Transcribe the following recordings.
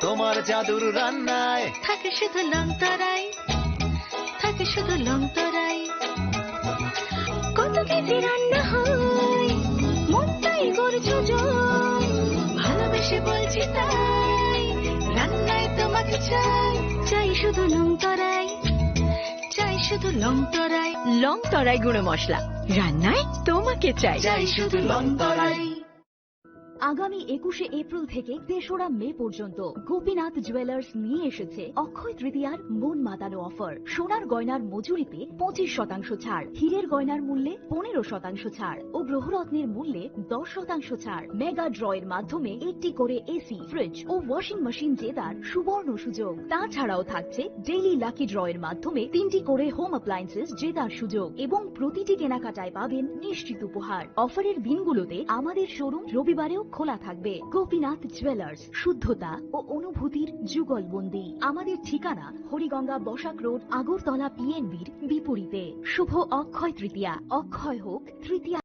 তোমার জাদুর রান্নায় থাকে শুধু লংতরাই, থাকে শুধু লংতরাই। কত কেজি রান্না হয়, মনটাই করছো জয়। ভালোবেসে বলছি তাই, রান্নায় তোমাকে চাই, চাই শুধু লংতরাই, চাই শুধু লংতরাই। লংতরাই গুঁড়ো মশলা, রান্নায় তোমাকে চাই, চাই শুধু লংতরাই। আগামী 21শে এপ্রিল থেকে 3রা মে পর্যন্ত গোপীনাথ জুয়েলার্স নিয়ে এসেছে অক্ষয় তৃতীয়ার মন মাতানো অফার। সোনার গয়নার মজুরিতে 25% ছাড়, হীরের গয়নার মূল্যে 15% ছাড় ও গ্রহরত্নের মূল্যে 10% ছাড়। মেগা ড্রয়ের মাধ্যমে একটি করে এসি, ফ্রিজ ও ওয়াশিং মেশিন জেতার সুবর্ণ সুযোগ। তাছাড়াও থাকছে ডেইলি লাকি ড্রয়ের মাধ্যমে 3টি করে হোম অ্যাপ্লায়েন্সেস জেতার সুযোগ এবং প্রতিটি কেনাকাটায় পাবেন নিশ্চিত উপহার। অফারের দিনগুলোতে আমাদের শোরুম রবিবারেও খোলা থাকবে। গোপীনাথ জুয়েলার্স, শুদ্ধতা ও অনুভূতির যুগলবন্দি। আমাদের ঠিকানা হরিগঙ্গা বসাক রোড, আগরতলা পিএনবির বিপরীতে। শুভ অক্ষয় তৃতীয়া, অক্ষয় হোক তৃতীয়া।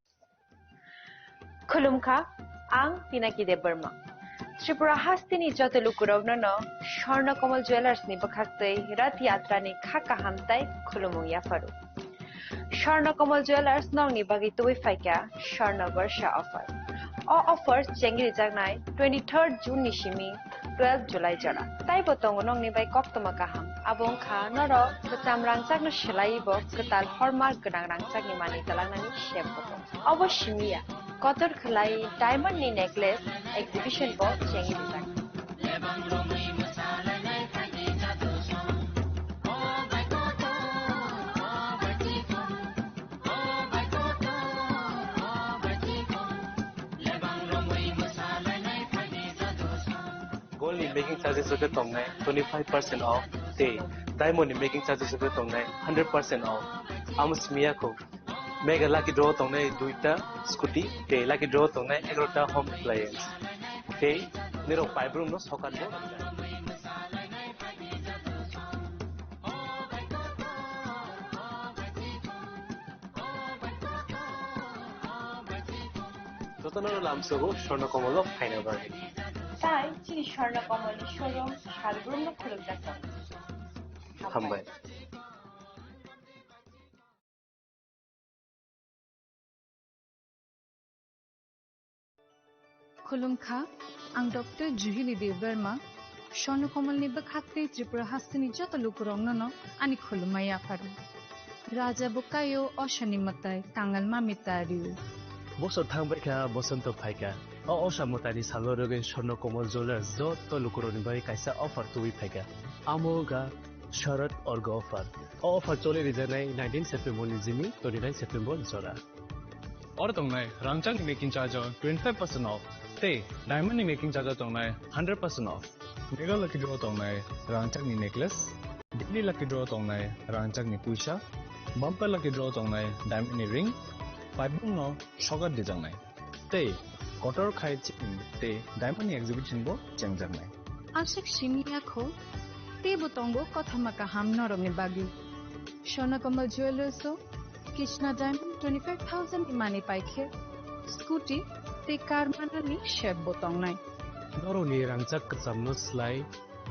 खुलुमखा आं पिनाकी देबबर्मा त्रिपुरा हास्तिनि जत लुकुरावनो स्वर्णकमल ज्वेलार्स नि बखाक्तै रथ यात्रा नि खाका हामताय खुलुमु याफारु स्वर्णकमल ज्वेलार्स नंगनि बागि तुइ फाइका स्वर्ण वर्षा ऑफर ऑफर चेंगिरि जागनाय 23 जून नि सिमि 12 जुलाई जरा ताइ बतंग नंगनि बाय कक्तमा काहाम आबों खा नर कचाम रांचाक न सिलाइबो कताल हरमार्क गोनां रांचाकनि मानि तलांनानि शेप बतो अवश्यमिया कतर खलाई डायमंड नि नेकलेस एग्जीबिशन को चेंगी design Gold in making charges of the tongue 25% off. Day diamond in making charges of the tongue 100% off. Amos Miyako Mega lucky draw tongue duita scooty. Day lucky draw tongue egrota home appliance. Day Nero Fibrum no Sokano. Totanoro Lamso, Shona Comolo, Pineberry. তাই চিনি Swarnakamal showroom সারগুণ খুলুম দেখা হামবাই खुलुमखा आं doctor जुहिली Debbarma स्वर्णकमलनि बखाक्तै Tripura हास्तिनि जत लुकुरावनो आनि खुलुमनाय आफारु राजा बकायो अशनिमताय कांगाल मामितारिउ বছর থাংবাইকা বসন্ত ফাইকা অসামতারি সালরগে Swarnakamal jewellers যত লুকুরনি by কাইসা offer তুই ফাইকা আমোগা শরৎ org offer চলে রিজানাই 19 সেপ্টেম্বর নিজিমি 29 সেপ্টেম্বর জরা और तंगनाय रांचाक नि मेकिंग चार्ज 25% ऑफ ते डायमंड नि मेकिंग चार्ज तंगनाय 100% ऑफ मेगा लकी ड्रॉ तंगनाय रांचाक नि नेकलेस डेली लकी ड्रॉ तंगनाय रांचाक नि पुइसा बम्पर लकी ड्रॉ तंगनाय डायमंड नि रिंग फाइबुं नो शगर दिजांनाय ते कटर खाय ते डायमंड नि एग्जीबिशन बो चेंगजांनाय आशिक सिमियाखौ ते बतंगो कथामाका हामनरमनि बागि स्वर्णकमल ज्वेलर्सो कृष्णा डायमंड 25,000 इमानी पाइखे स्कूटी ते कार मानानि शेप बतंगनाय नरनि रांचाक कचामनो स्लाय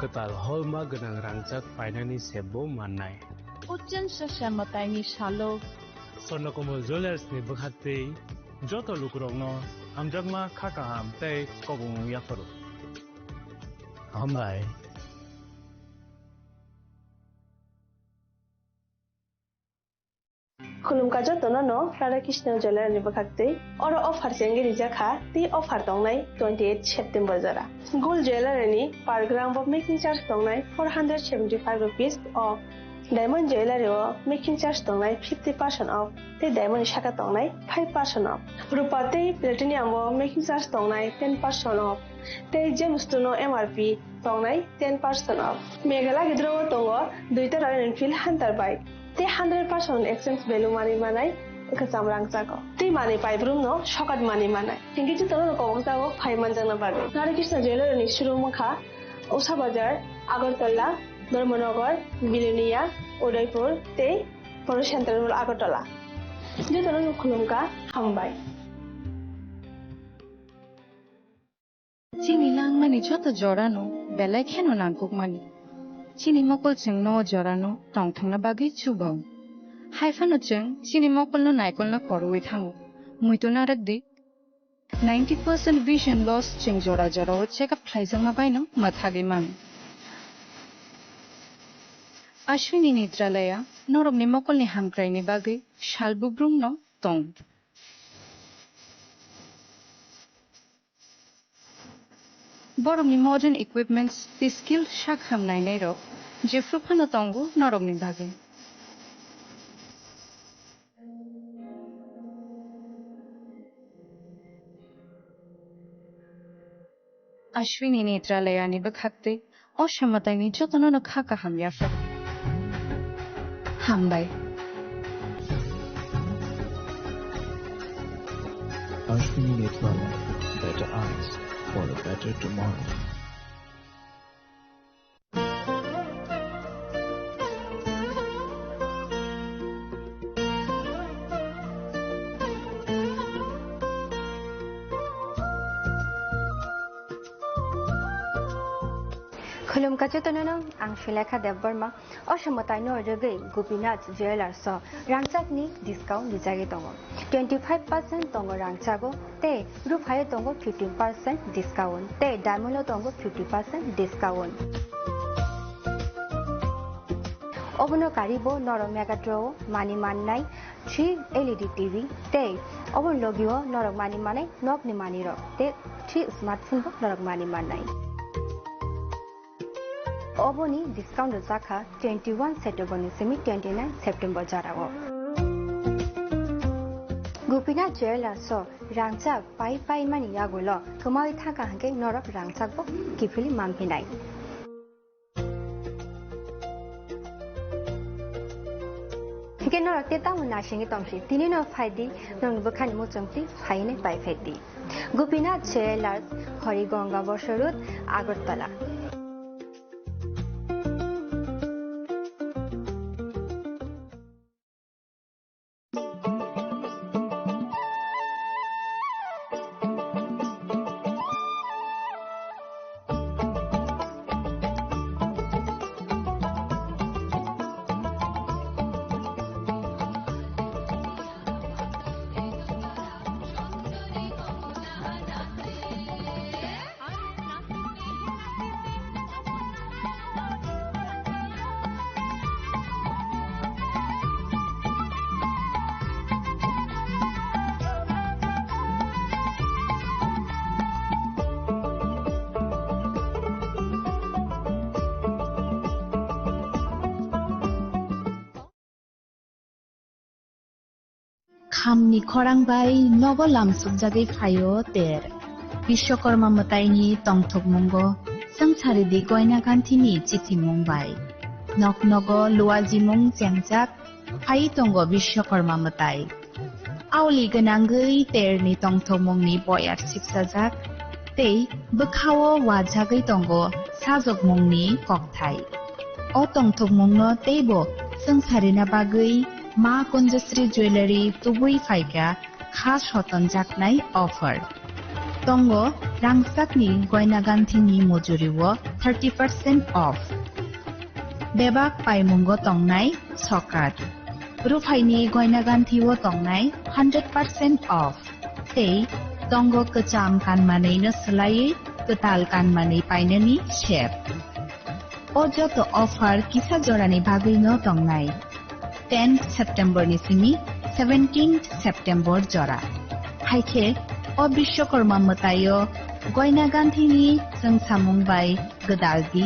कताल हलमा गोनां रांचाक फाइनानि सेबो माननाय उज्जैन सशामतायनि सालो स्वर्णकमल ज्वेलार्स नि बखाते जत लुकुरंनो हामजागमा खाका हाम तै कबुं याफरो हामबाय खुलुमका जतनो राधा कृष्ण ज्वेलर नि बखाक्तै और ऑफर चेंगिरि जाखा ती ऑफर दंनाय 28 सेप्टेम्बर जरा गोल्ड ज्वेलर नि per gram off making charge दंनाय 475 rupees off diamond jeweller making charge दंनाय 50% ऑफ ते डायमंड शाखा दंनाय 5% ऑफ रुपा ते प्लेटिनियम मेकिंग चार्ज दंनाय 10% ऑफ ते जेमस्टोनो एमआरपी दंनाय 10% ऑफ मेघाला गिद्रो दंगो दुइटा रॉयल एनफील्ड हंटर बाइक ते 100% एक्सचेंज वैल्यू मानि मानाय कचाम रांचाको ते मानि पाइब्रुम नो शकट मानि मानाय थिंगिजि तनो कोंगजागो फाइमान जाना बागे राधा कृष्ण ज्वेलर नि शुरुमखा उषा बाजार আগরতলা ধর্মনগর বিলুনিয়া উদয়পুর ते बड़ो सेंट्रल আগরতলা जे तनो खुलुमका हामबाय चिनी लांगमानि जत जरानो बेलाय खेनो नांगुक मानि चिनि मकल जों न जरानो टं थांना बागै चुबाव हाइफानो जों चिनि मकल नो नायकल न करवे थांगो मुइतो नारक दि 90% vision loss जों जरा जरा चेकअप खालायजोंमा बायनो माथागै मान अश्विनी नेत्रालया नरमनि मकलनि हामग्रायनि बागै शालबुब्रुम न दं बरमनि मॉडर्न इक्विपमेंट्स दि स्किल शाक हामनायनै र जेफ्रु फानो तंगु नरमनि बागै अश्विनी नेत्रालयानि बखाक्ते अक्षमतानि जतन न खाका हामयाफा हामबाय Ashwini Netralaya, better eyes for a better tomorrow. खुलुम काचतननो आं शिलेखा देवबर्मा अक्षमतानि अरगै गोपीनाथ ज्वेलर्स रांचाकनि डिस्काउंट दिजागे दङ 25% दङ रांचागो ते रुफाय दङ 15% डिस्काउंट ते डायमंड दङ 50% डिस्काउंट अबनो कारिबो नर मेगाट्रो मानि माननाय 3 LED TV ते अबन लगियो नरक मानि माने नकनि मानि र ते 3 स्मार्टफोन बो नरक मानि माननाय अबोनी डिस्काउंट जाखा 21 सेप्टेम्बर निसिमी 29 सेप्टेम्बर जारागो गोपीनाथ ज्वेलर्स रांचाक पाई पाई मानि यागोल कमाई थाका हंके नरक रांचाक बो किफिली मामफिनाय के नरक तेता मुनाशिंगे तंगसी तिनि न फाइदी नंग बखानि मुचंती फाइने पाई फेदी गोपीनाथ ज्वेलर्स हरिगंगा बसरुत आगरतला खामनि खरांबाय नगलाम सुबजागै फायो तेर विश्वकर्मा मताइनि तंथक मंगो संसारिदि गयना गान्थिनि चिथि मंबाय नक नग लुवाजि मुं जेंजाक फाइ तंगो विश्वकर्मा मताइ आवलि गोनांगै तेरनि तंथक मंगनि बयार सिपसाजाक ते बखावो वाजागै तंगो साजक मंगनि ककथाइ अ तंथक मंगनो तेबो संसारिना बागै मा कुंजश्री ज्वेलरी तुबुई फाइका खास हतन जाकनाय ऑफर तंगो रांसाकनि गयना गान्थिनि मजुरिवो 30% ऑफ बेबाक पाइमुंगो तंगनाय सकात रुफाइनि गयना गान्थिवो तंगनाय 100% ऑफ ते तंगो कचाम कानमानैनो सोलायै कताल कानमानै पाइननि शेप अजत ऑफर किसा जरानि बागैनो तंगनाय 10 सेप्टेम्बर निसिमी 17 सेप्टेम्बर जरा हाइखे अ विश्वकर्मा मतायो गयना गान्थिनि जोंसामुंबाय गदालदि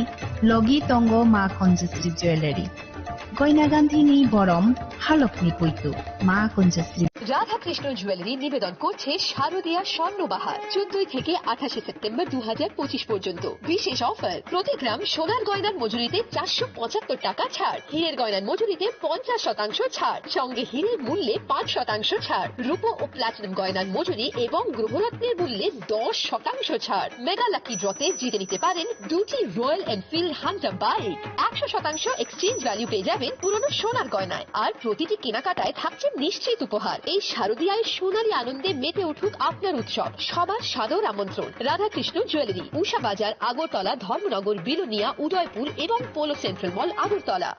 लगी तंगो मा कुंजश्री ज्वेलरी गयना गान्थिनि बरम हालकनि पुइतु मा कुंजश्री রাধা কৃষ্ণ জুয়েলারি নিবেদন করছে শারদীয়া স্বর্ণবাহার 14 থেকে 28 সেপ্টেম্বর 2025 পর্যন্ত বিশেষ অফার প্রতি গ্রাম সোনার গয়নার মজুরিতে 475 টাকা ছাড় হীরের গয়নার মজুরিতে 50% ছাড় সঙ্গে হীরের মূল্যে 5% ছাড় রূপো ও প্লাটিনাম গয়নার মজুরি এবং গ্রহরত্নের মূল্যে 10% ছাড় মেগা লাকি ড্রতে জিতে নিতে পারেন দুটি royal Enfield Hunter bike 100% exchange value পেয়ে যাবেন পুরনো সোনার গয়নায় আর প্রতিটি কেনাকাটায় থাকছে নিশ্চিত উপহার। এই শারদীয়ায় সোনালী আনন্দে মেতে উঠুক আপনার উৎসব। সবার সাদর আমন্ত্রণ। রাধাকৃষ্ণ জুয়েলারি, উষা বাজার, আগরতলা, ধর্মনগর, বিলোনিয়া, উদয়পুর এবং পোলো সেন্ট্রাল মল, Agartala.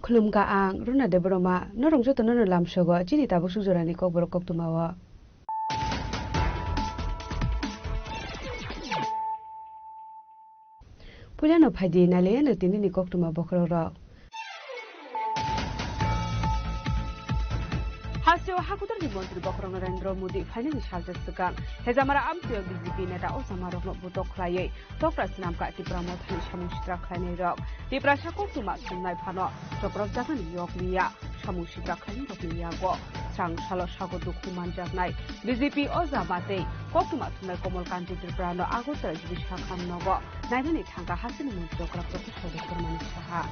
Khulumka ang runa de broma norong joto nono lamsogo chini tabu sujorani kok borok kok tumawa Pulyano phaji nale no tinini kok tuma bokhro ro Hasyo hakutar ni mantri bokhro Narendra Modi finally shalte sukan hezamara amtyo BJP neta Osama rokno butok khlaye tokra sinam ka tipramo thani samushitra khlaine rok tipra sakok tuma sunai phano chokrok jagan yok liya samushitra khlaine rok liya go sang salo sagodu kuman jagnai BJP ozamate kokuma thumai komol kanti tiprano agotar jibisha khamnogo naidani thangka hasini mantri okra professor Dr. Manish Saha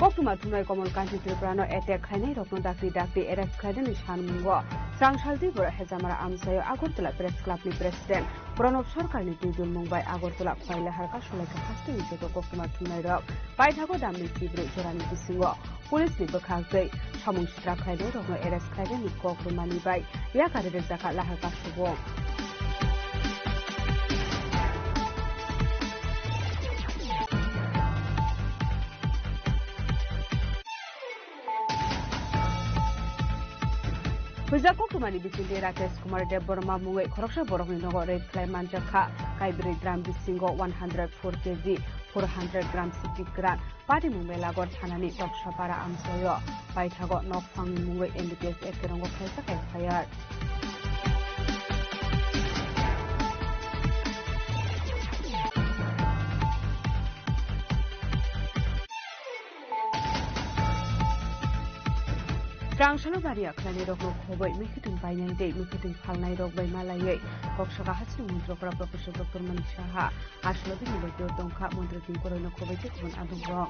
Kokuma thumai komol kanti tiprano attack khainai rokno dakti arrest khaidani sanmungo Sangsalti bor hezamara amsayo Agortala Press Club ni president Pranab Sarkar ni Tudul Mumbai Agortala khaile harka sholaka haste ni jego kokuma thumai rok paithago damni tibro jorani bisingo police ni bakhagtai samung sitra khaile rokno arrest khaidani kokrumani bai ya karere jaka laharka subo Puja koktumani bisinde Rakesh Kumar Dev Burma Mungwe Khoroksa Borokni Nogo Red Clay Manjakha Kaibri gram bisingo 104 kg 400 gram 60 gram Pati Mungwe Lagor Thanani Toksapara Amsoyo Paithago Nokphang Mungwe NDPS Ekerongo Khaisa Kai Fire Rangshalo Baria Klani Rokno Khoboi Mikitin Bainante Mikitin Phalnai Rok Bai Malaye Koksaka Hasri Muntrokra Professor Dr. Manish Saha Ashlobi Nilojo Tongkha Muntrokin Korono Khoboi Tekun Adungro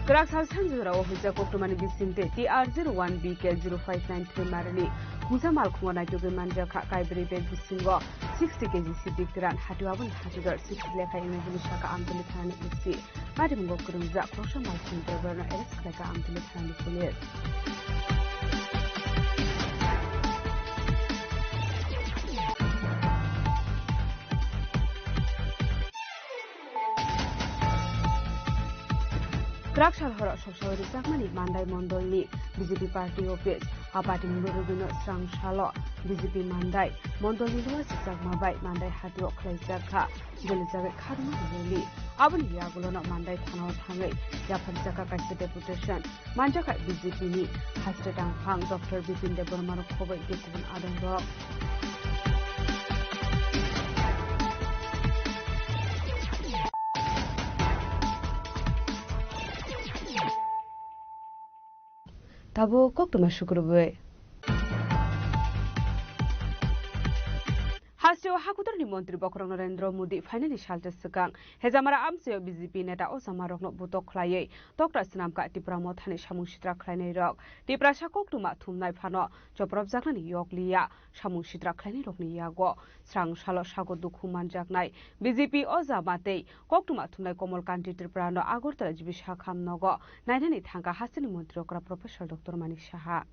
Kraksal Sanjura Ohuja Koktumani Bisinte TR01BK0593 Marani Musa Malkungo Naitoge Manjaka Kaibri Bed Bisingo 60 kg Sidik Gran Hatuaban Hatudar 60 Leka Imagine Shaka Amtuli Thani Ipsi Madimungo Kurumza Krosha Malkun Deverna Eres Leka Amtuli Thani Police Krakshal Hora Shoshauri Sakmani Mandai Mondolni BJP Party Office Apati Murubino Strang Shalo BJP Mandai Mondolni Luas Sakmabai Mandai Hatio Klaisaka Gulizave Karma Vili Abani Yagulona Mandai Tano Tangai Japan Saka Kaisa Deputation Manjaka BJP Ni Hastetang Pang Dr. Bipin de Burmano Kobai Dikun Adongo Tabo koktuma shukurube Hasyo hakutar ni Mantri Bokrong Narendra Modi finally shalte sukang hezamara amsayo BJP neta Osama rokno butok khlaye tokra sinamka tipramo thani samung sitra khlainai rok tipra sakoktuma thumnai phano choprop jaknani yokliya samung sitra khlainai rokni yago srang salo sago dukhu manjaknai BJP ozamate koktuma thumnai komol kanti tiprano Agortala jibisha khamnogo nainani thangka hasini mantri okra Professor Dr. Manish Saha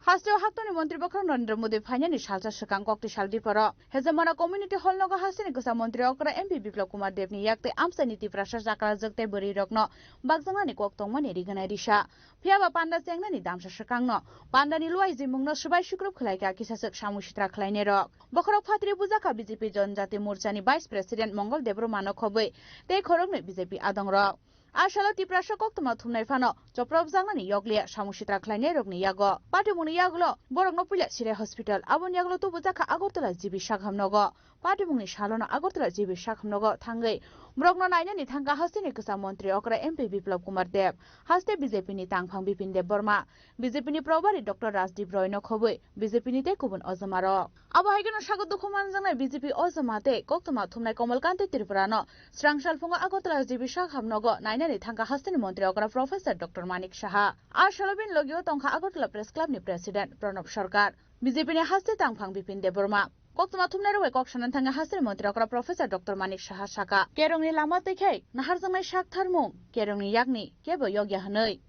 Hasteo Haktoni Montri Bokron Narendra Modi Finani Shalsa Shakang Kokti Shaldi Paro Hezamana Community Hall Noga Hasini Kusa Montri Okra MP Biplop Kumar Devni Yakte Amsaniti Prasha Zakala Zakte Buri Rokno Bagzangani Koktong Mani Rigana Risha Piaba Panda Sengnani Damsha Shakangno Panda ni Luai Zimungno Subai Shukrup Khlaika Kisasak Shamushitra Khlaine Rok Bokrok Phatri Buzaka BJP Jonjati Morchani Vice President Mongol Debro Mano Khoboi Te Khorokne BJP Adong Rok Ashalo Tiprasha Koktoma Thumnai Fano Joprop Zangnani Yoglia Shamushitra Khlaine Rokni Yago Pati Muni Yaglo Borok Nopula Sire Hospital Abon Yaglo Tu Buzaka Agortola Jibi Shakhamnogo Pati Muni Shalona Agortola Jibi Shakhamnogo Thangai Brokno Nainani Thanga Hastini Kusa Montri Okra MP Biplop Kumar Dev Haste BJP ni Tangphang Bipin Dev Burma BJP ni Probari Dr. Rajdeep Roy no Khoboi BJP ni Te Kubun Ozamaro Abo Haigano Shagot Dukhuman Zangnai BJP Ozamate Koktoma Thumnai Komalkante Tripurano Srangshal Funga Agortola Jibi Shakhamnogo Nainani Thanga Hastini Montri Okra Professor Dr. Manik Shaha Ashalobin Logio Tongkha Agortola Press Club ni President Pranab Sarkar BJP ni Haste Tangphang Bipin Dev Burma Koktoma Thumnai Roi Kokshanan Thanga Hastini Montri Okra Professor Dr. Manik Shaha Shaka Kerongni Lama Tekhe Nahar Zangnai Shak Tharmung Kerongni Yakni Kebo Yogya Hanoi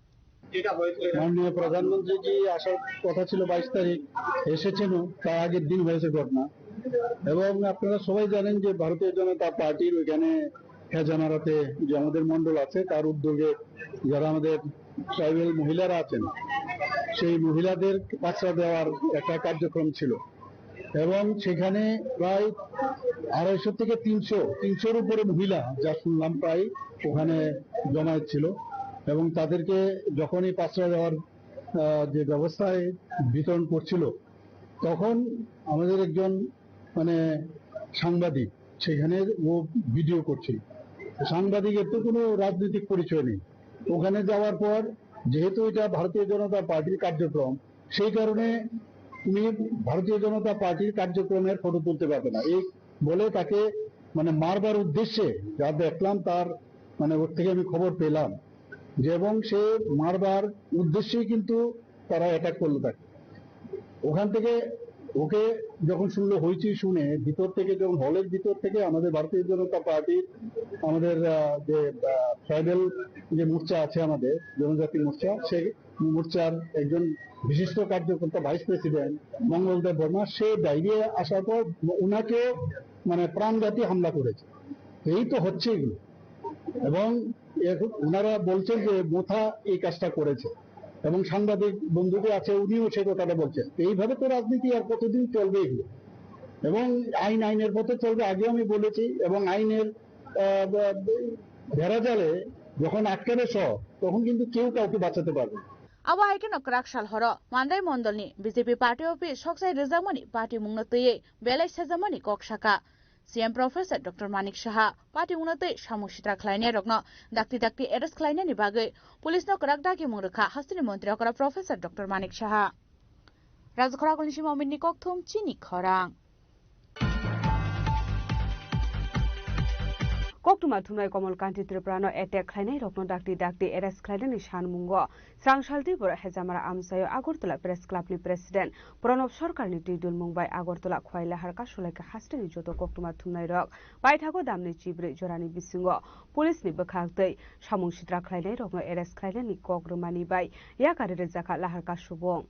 মাননীয় প্রধানমন্ত্রী জি আসার কথা ছিল 22 তারিখ এসেছেন তার আগের দিন হয়েছে ঘটনা এবং আপনারা সবাই জানেন যে ভারতীয় জনতা পার্টির ওখানে হেজামারাতে যে আমাদের মণ্ডল আছে তার উদ্যোগে যারা আমাদের ট্রাইবাল মহিলারা আছেন সেই মহিলাদের পাত্রা দেওয়ার একটা কার্যক্রম ছিল এবং সেখানে প্রায় 250 থেকে 300 এর উপরে মহিলা যা শুনলাম প্রায় ওখানে জমায়েত ছিল এবং তাদেরকে যখনই পাত্রা দেওয়ার যে ব্যবস্থায় বিতরণ করছিল তখন আমাদের একজন মানে সাংবাদিক সেখানে ও ভিডিও করছিল সাংবাদিকের তো কোনো রাজনৈতিক পরিচয় নেই ওখানে যাওয়ার পর যেহেতু এটা ভারতীয় জনতা পার্টির কার্যক্রম সেই কারণে উনি ভারতীয় জনতা পার্টির কার্যক্রমের ফটো তুলতে পারবে না এই বলে তাকে মানে মারবার উদ্দেশ্যে যা দেখলাম তার মানে ওর থেকে আমি খবর পেলাম যে এবং সে মারবার উদ্দেশ্যেই কিন্তু তারা অ্যাটাক করলো তাকে ওখান থেকে ওকে যখন শুনলো হইচই শুনে ভিতর থেকে যখন হলের ভিতর থেকে আমাদের ভারতীয় জনতা পার্টির আমাদের যে ট্রাইবাল যে মোর্চা আছে আমাদের জনজাতি মোর্চা সেই মোর্চার একজন বিশিষ্ট কার্যকর্তা ভাইস প্রেসিডেন্ট মঙ্গলদেব বর্মা সে বাইরে আসার পর ওনাকে মানে প্রাণঘাতী হামলা করেছে এই তো হচ্ছে এগুলো এবং ওনারা বলছেন যে মোথা এই কাজটা করেছে এবং সাংবাদিক বন্ধুকে আছে উনিও সে কথাটা বলছেন এইভাবে তো রাজনীতি আর কতদিন চলবে এগুলো এবং আইনের পথে চলবে আগেও আমি বলেছি এবং আইনের ভেড়াজালে যখন আটকাবে সব তখন কিন্তু কেউ কাউকে বাঁচাতে পারবে Abo Haikin Okrakshal Horo Mandai Mondolni BJP Party Office Soksai Rizamani Party Mungnotoye Belai Sezamani Kokshaka CM Professor Dr. Manik Shaha Party Mungnotoye Shamushitra Khlaine Rokno Dakti Eres Khlaine ni Bagai Police no Krakdaki Mungrekha Hastini Montri Okra Professor Dr. Manik Shaha Razkhora Kunshi Momin ni Kokthum Chini Khorang Koktuma Thumnai Komalkanti Triprano attack Khlaine Rokno Dakti Eres Khlaine ni Shanmungo Srangshal Dibor Hezamara Amsayo Agortola Press Club ni President Pranab Sarkar ni Tidul Mumbai Agortola Khwaila Harka Shulaika Hastini Joto Koktuma Thumnai Rok Baithago Damni Chibre Jorani Bisingo Police ni Bakhaktei Samung Shitra Khlaine Rokno Eres Khlaine ni Kogrumani Bai Yakare Rezaka Laharka Shubong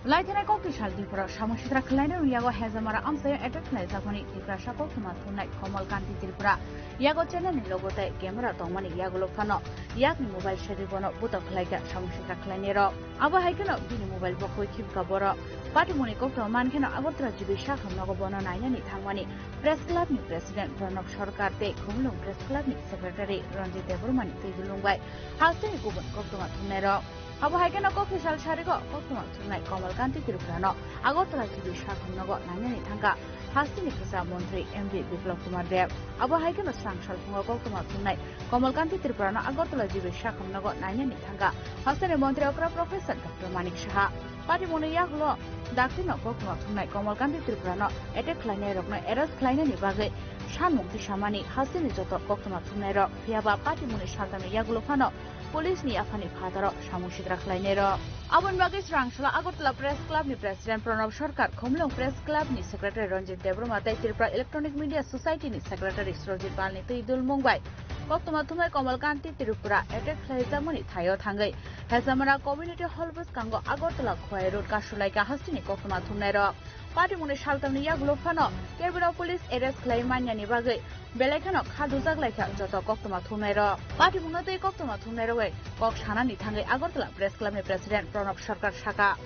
Laitena Kokti Shaldi Pura Shamushitra Khlaine Yago Hezamara Amsayo attack Laizakoni Tiprasha Koktuma Thumnai Komalkanti Tripura Yago Channel ni Logote Camera Tongmani Yago Lofano Yakni Mobile Shadi Bono Butok Laika Shamushitra Khlaine Ro Abo Haikeno Bini Mobile Bokoi Kipka Boro Patu Muni Kokto Mankeno Agotra Jibi Shakam Nogo Bono Nainani Thangmani Press Club ni President Pranab Sarkar Te Khumlung Press Club ni Secretary Ranjit Deburmani Tidulungbai Hastini Kubun Koktuma Thumnai Ro Abo haike na ko official shari ko koktuma thunai Komal Kanti Tirupurano Agartala TV Shakhumnago nanyani thangka Hastini Khasa Mantri MD Biplab Kumar Dev Abo haike no sangshal phunga koktuma thunai Komal Kanti Tirupurano Agartala TV Shakhumnago nanyani thangka Hastini Mantri Okra Professor Dr. Manik Shaha Party Monia Hlo Daktino koktuma thunai Komal Kanti Tirupurano attack khlainai rokna arrest khlainai ni bagai Shanmukti Shamani Hastini joto koktuma thunai rok phiaba party moni shaltami yagulo phano Police ni afani fataro samushik rakhlainai ro Abon bagis Rangshala Agartala Press Club ni President Pranab Sarkar Khumlung Press Club ni Secretary Ranjit Debroma tai Tripura Electronic Media Society ni Secretary Surojit Pal ni Tuidul Mungbai koktuma thunai Komal Kanti Tirupura attack khlaijamani thayo thangai Hezamara Community Hall bus kango Agartala Khwai Road Kashulai ka Hastini koktuma thunai ro Party moni shaltamni yagulo phano Tripura Police arrest khlai manyani bagai Belaikano khadujak laika joto koktuma thunai ro Party munatei koktuma thunai ro kok sanani thangai Agartala Press Club ni President Pranab Sarkar Shaka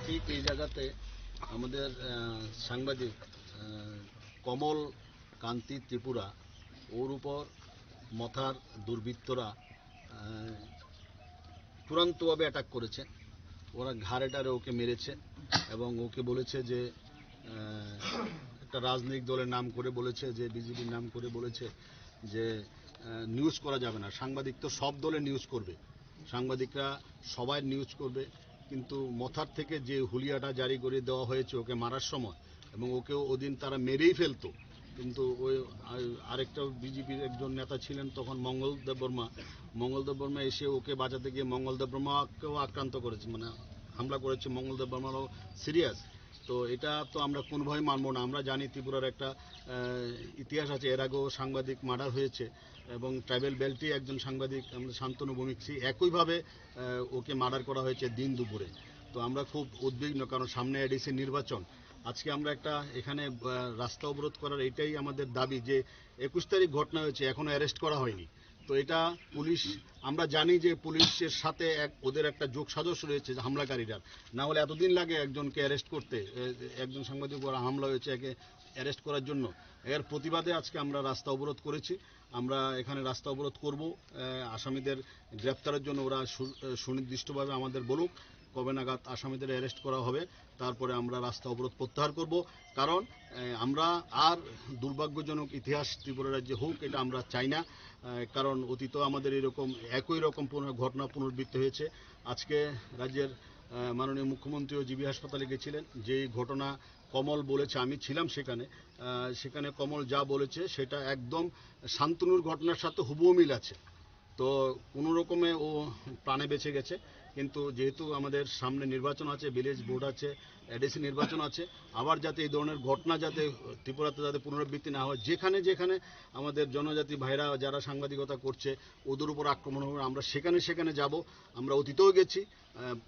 ঠিক এই জায়গাতে আমাদের সাংবাদিক কমল কান্তি ত্রিপুরা ওর উপর মথার দুর্বৃত্তরা চূড়ান্তভাবে attack করেছে ওরা ঘাড়েটারে ওকে মেরেছে এবং ওকে বলেছে যে একটা রাজনৈতিক দলের নাম করে বলেছে যে বিজেপির নাম করে বলেছে যে নিউজ করা যাবে না সাংবাদিক তো সব দলের নিউজ করবে সাংবাদিকরা সবাই নিউজ করবে কিন্তু মথার থেকে যে হুলিয়াটা জারি করে দেওয়া হয়েছে ওকে মারার সময় এবং ওকে ওদিন তারা মেরেই ফেলতো কিন্তু ওই আরেকটা বিজেপির একজন নেতা ছিলেন তখন মঙ্গলদেব বর্মা এসে ওকে বাঁচাতে গিয়ে মঙ্গলদেব বর্মাকেও আক্রান্ত করেছে মানে হামলা করেছে মঙ্গলদেব বর্মারও সিরিয়াস তো এটা তো আমরা কোনোভাবেই মানব না আমরা জানি ত্রিপুরার একটা ইতিহাস আছে এর আগেও সাংবাদিক মার্ডার হয়েছে এবং ট্রাইবেল বেল্টে একজন সাংবাদিক আমরা শান্তনু ভৌমিকসি একইভাবে ওকে মার্ডার করা হয়েছে দিন দুপুরে তো আমরা খুব উদ্বিগ্ন কারণ সামনে এডিসি নির্বাচন আজকে আমরা একটা এখানে রাস্তা অবরোধ করার এটাই আমাদের দাবি যে 21 তারিখ ঘটনা হয়েছে এখনো অ্যারেস্ট করা হয়নি তো এটা পুলিশ আমরা জানি যে পুলিশের সাথে ওদের একটা যোগ সাজস রয়েছে হামলাকারীরা না হলে এতদিন লাগে একজনকে অ্যারেস্ট করতে একজন সাংবাদিক উপর হামলা হয়েছে একে অ্যারেস্ট করার জন্য এর প্রতিবাদে আজকে আমরা রাস্তা অবরোধ করেছি আমরা এখানে রাস্তা অবরোধ করব আসামিদের গ্রেফতারের জন্য ওরা সুনির্দিষ্টভাবে আমাদের বলুক কবে নাগাদ আসামিদের অ্যারেস্ট করা হবে তারপরে আমরা রাস্তা অবরোধ প্রত্যাহার করব কারণ আমরা আর দুর্ভাগ্যজনক ইতিহাস ত্রিপুরা রাজ্যে হোক এটা আমরা চাই না কারণ অতীত আমাদের এরকম একই রকম ঘটনা পুনরাবৃত্তি হয়েছে আজকে রাজ্যের মাননীয় মুখ্যমন্ত্রীও জিবি হাসপাতালে গেছিলেন যেই ঘটনা কমল বলেছে আমি ছিলাম সেখানে কমল যা বলেছে সেটা একদম শান্তনুর ঘটনার সাথে হুবহু মিল আছে তো কোনো রকমে ও প্রাণে বেঁচে গেছে কিন্তু যেহেতু আমাদের সামনে নির্বাচন আছে ভিলেজ বোর্ড আছে এডিসি নির্বাচন আছে আবার যাতে এই ধরনের ঘটনা যাতে ত্রিপুরাতে যাতে পুনরাবৃত্তি না হয় যেখানে যেখানে আমাদের জনজাতি ভাইরা যারা সাংবাদিকতা করছে ওদের উপর আক্রমণ হবে আমরা সেখানে যাব আমরা অতীতেও গেছি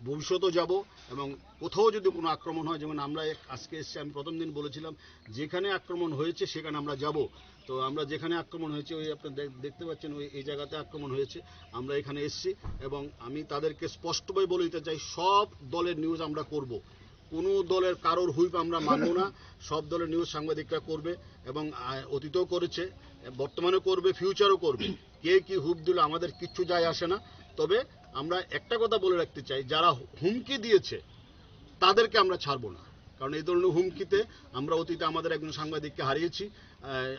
ভবিষ্যতেও যাব এবং কোথাও যদি কোনো আক্রমণ হয় যেমন আমরা আজকে এসেছি আমি প্রথম দিন বলেছিলাম যেখানে আক্রমণ হয়েছে সেখানে আমরা যাব তো আমরা যেখানে আক্রমণ হয়েছে ওই আপনারা দেখতে পাচ্ছেন ওই এই জায়গাতে আক্রমণ হয়েছে আমরা এখানে এসেছি এবং আমি তাদেরকে স্পষ্টভাবে বলে দিতে চাই সব দলের নিউজ আমরা করব কোনো দলের কারোর হুইপ আমরা মানব না সব দলের নিউজ সাংবাদিকরা করবে এবং অতীতও করেছে বর্তমানে করবে ফিউচারও করবে কে কি হুইপ দিল আমাদের কিচ্ছু যায় আসে না তবে আমরা একটা কথা বলে রাখতে চাই যারা হুমকি দিয়েছে তাদেরকে আমরা ছাড়বো না কারণ এই ধরনের হুমকিতে আমরা অতীতে আমাদের একজন সাংবাদিককে হারিয়েছি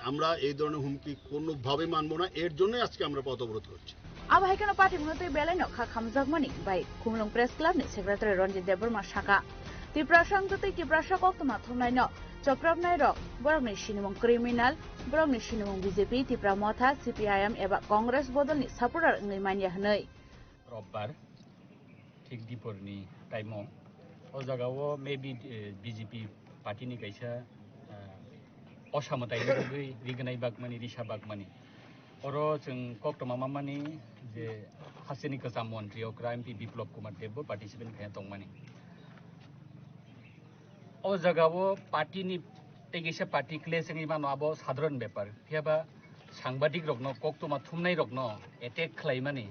আমরা এই ধরনের হুমকি কোনোভাবে মানব না এর জন্যই আজকে আমরা পথ অবরোধ করছি Aba haikano party munatei belaino kha khamjakmani bai Khumlung Press Club ni Secretary Ranjit Debroma Shaka Tripura Sangtotei Tripura koktuma thunnaino Chokrabnai rok borokni sinimung criminal borokni sinimung BJP Tripura Motha CPIM eba Congress bodolni supporter ngai mania hnei রোববার ঠিক দিপরনি টাইমও ও জায়গাও maybe BJP পার্টিনি কাইসা অসামতাই রিগনাই বাগমানি Risa বাগমানি ওর जों कक्टमा मामानि जे हासिनि गोजाम मन्त्रि Agra MP Biplab Kumar देवबो participate खाया दंमानि ও জায়গাও পার্টিনি তেগেসা party ক্লেসিং ইবা নआबो সাধারণ ব্যাপার ফিয়াবা সাংবাদিক রকনো কক্তমা থুমনাই রকনো এটেক খাইমানি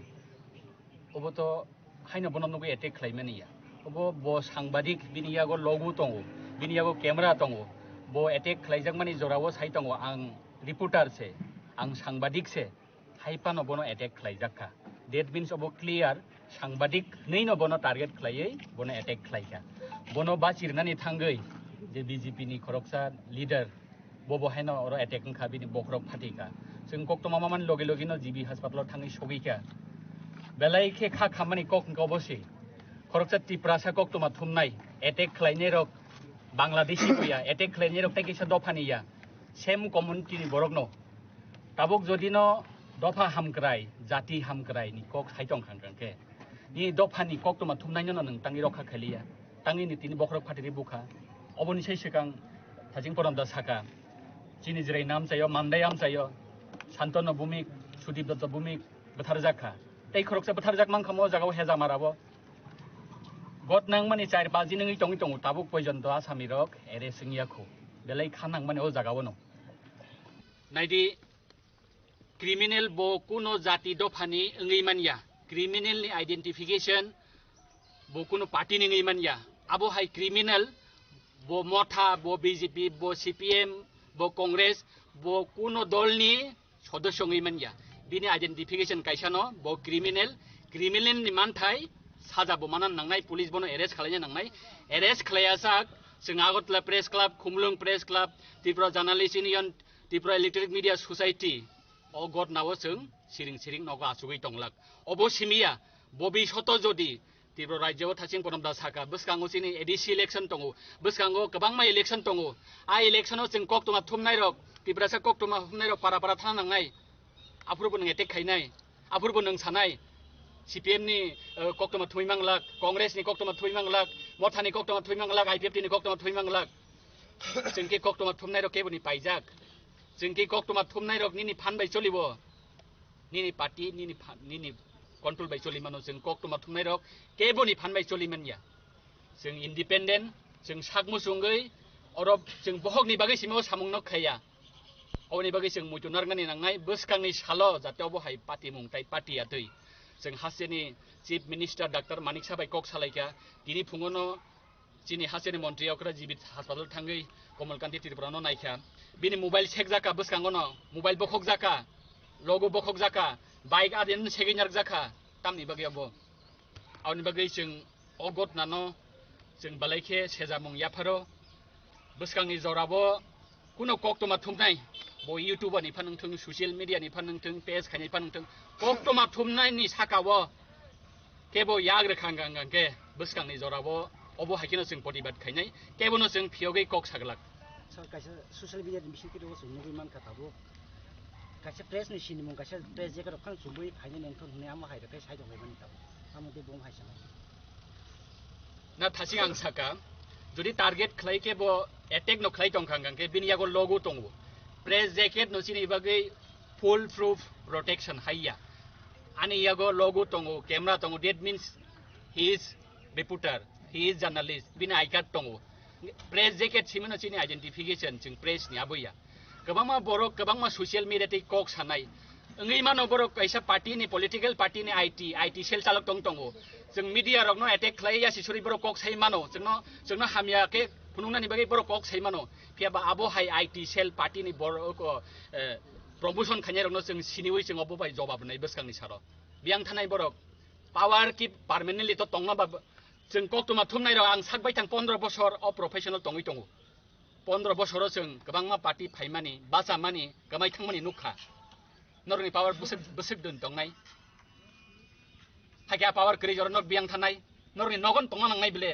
ওবো তো হাইনা বননগো এটেক খাইমানিয়া ওবো ব সাংবাদিক বিনিয়াগো লগু দङ বিনিয়াগো ক্যামেরা दङ ब एटेक खाइजाकमानि जरावो साइ दङ आं रिपोर्टार से आं सांबादिक से हाइपानो बनो एटेक खाइजाका डेट मीन्स अब क्लियर সাংবাদিক নেই ন বনো টার্গেট খাইयै বনো অ্যাটাক খাইকা বনো বাচিरनानै थांगै जे बीजेपी नि खरकसा लिडार बबहाय न अर अटैक खा बिनि बखरक फाटिका जों कक्टमा मामान लगे लगे न जीबी हासपातालाव थाङै सगैका बेलायखे खा खामानि कक गबसि खरकसा तिप्रासा कक्टमा थुमनाय अटैक खालायनाय रक बांलादेशी फैया अटैक खालायनाय रक ताइकिसा दफानिया सेम कम्युनिटी नि बरक न ताबक जदि न दफा हामक्राय जाति हामक्राय नि कक साइटं खांखांके नि दफानि कक्टमा थुमनाय न नों तांनि रखा खालिया तांनि नि तिनि बखरक फाटिरि बुखा अबनि सिगां थाजिं परमदा साका चिनि जिराय नाम चायो मान्दाय आम चायो शान्तनु भूमिक सुदीप दत्त भूमिक बथार जाखा तै खरकसा बथार जाक मांखामो जागाव हेजा माराबो गत नां माने 4-5 नङै टङै टङ ताबुक पयजन्त आसामी रक एरे सिंगियाखौ बेलाय खानां माने ओ जागाव न नाइदि क्रिमिनल बो कुनो जाति दफानि ओङै मानिया क्रिमिनल नि आइडेन्टिफिकेशन बो कुनो पार्टी नि ओङै मानिया आबो हाय क्रिमिनल बो मथा बो बीजेपी बो सीपीएम बो कांग्रेस बो कुनो दलनि सदस्य ओङैमानिया बिनि आइडेन्टिफिकेशन कायसानो बो क्रिमिनल नि मानथाय साजा बो मानन नांनाय पुलिस बनो अरेस्ट खालायनो नांनाय अरेस्ट खालायासाक जों आगरतला प्रेस क्लाब खुमलुं press club Tripura journalist union Tripura electric media society ओ गड नावो जों सिरिं नगो आसुगै तंलाक अबो सिमिया बबि सत जदि त्रिपुरा राज्योआव थासिं परमदा साका बसकांगो सिनि एडिसि इलेक्शन दङ बसकांगो गोबांमा इलेक्शन दङ आ इलेक्शनाव जों कक्टमा थुमनाय रक त्रिपुरासा कक्टमा थुमनाय रक पारा थाना नांनाय आफुरबो नों एटेक खायनाय आफुरबो नों सानाय सीपीएम नि कक्टमा थुइमांलाक कांग्रेस नि कक्टमा थुइमांलाक मथानि कक्टमा थुइमांलाक आईपीएफ नि कक्टमा थुइमांलाक जोंकि कक्टमा थुमनाय रक केबोनि पाइजाक जोंकि कक्टमा थुमनाय रक निनि फानबाय चलिबो निनि पार्टी निनि कंट्रोल बाय चलिमानो जों कक्टमा थुमनाय रक केबोनि फानबाय चलिमानिया जों इंडिपेंडेंट जों सागमुसुंगै अरब जों बहगनि बागै सिमाव सामुंनो खाया अनि बागै जों मुजुनारगानि नांनाय बसकांनि सालो जातेयावबो हाय पार्टी मुंथाय पार्टीया दै जों हासेनि चीफ मिनिस्टार डॉक्टर मानिक साबाय कक सालायका दिनि फुङनो चिनि हासेनि मन्त्री अकरा जीवित हासपाताल थाङै कमलकान्ति त्रिपुरानो नायखा बिनि मोबाइल चेक जाका बसकांगनो मोबाइल बखक जाका लोगो बखक जाका बाइक आदिन सेगिनार जाका तामनि बागैयावबो आवनि बागै जों अगत नानो जों बालायखे सेजामुं याफारो बसकांनि जराबो कुनो कक्टमा थुमनाय बो यूट्यूबर नि फानंथों सोशल मीडिया नि फानंथों पेज खायनि फानंथों कक्टमा थुमनाय नि साकावो केबो याग्रे खांगांगांके बसकांनि जराबो अबो हाकिनो जों प्रतिबाद खायनाय केबोनो जों फियोगै कक सागलाक सर कायसे सोशल मीडिया नि बिसिखि दो सुननो मान खाताबो कायसे प्रेस नि सिनिमु कायसे प्रेस जेकर खान सुबै फायने नेंथन हुने आमा हायरे काय साइड होबाय मानि ताबो आमदे बम हायसना ना थासिं आं साका जुदि टार्गेट खलायके बो अटैक न खलाय तंखांगांके बिनियागो लोगो तंगो प्रेस जैकेट नसिनि बागै फुल प्रूफ प्रोटेक्शन हाइया आणि यागो लोगो तंगो कैमरा तंगो that means he is reporter he is journalist बिनि आई कार्ड तंगो प्रेस जैकेट सिमनो चिनि आइडेंटिफिकेशन जों प्रेस नि आबैया गोबांमा बर' गोबांमा सोशल मीडिया ते कक सानाय ओङै मानो बर' कैसा पार्टी नि पॉलिटिकल पार्टी नि आईटी सेल चालक तंगो जों मीडिया रकनो अटैक खलाय सिसुरि बर' कक साइ मानो जोंनो हामिया के फुनुंनानि बागै बर' कक साइ मानो फियाबा आबो हाय आईटी सेल पार्टी नि बर' प्रमोशन खायनाय रकनो जों सिनिवै जों अबो बाय जवाब नै बसकांनि सारो बियां थानाय बर' पावर की परमानेंटली तो तंगना बा जों कक्टमा थुमनाय र आं साकबाय थां 15 बोसोर अ प्रोफेशनल तंगै तंगो 15 बोसोर जों गोबांमा पार्टी फाइमानि बासामानि गमाय थांमानि नुखा नरनि पावर बसक दोन तंनाय हाकिया पावर करि जर नर बियां थानाय नरनि नगन तंना नांनाय बिले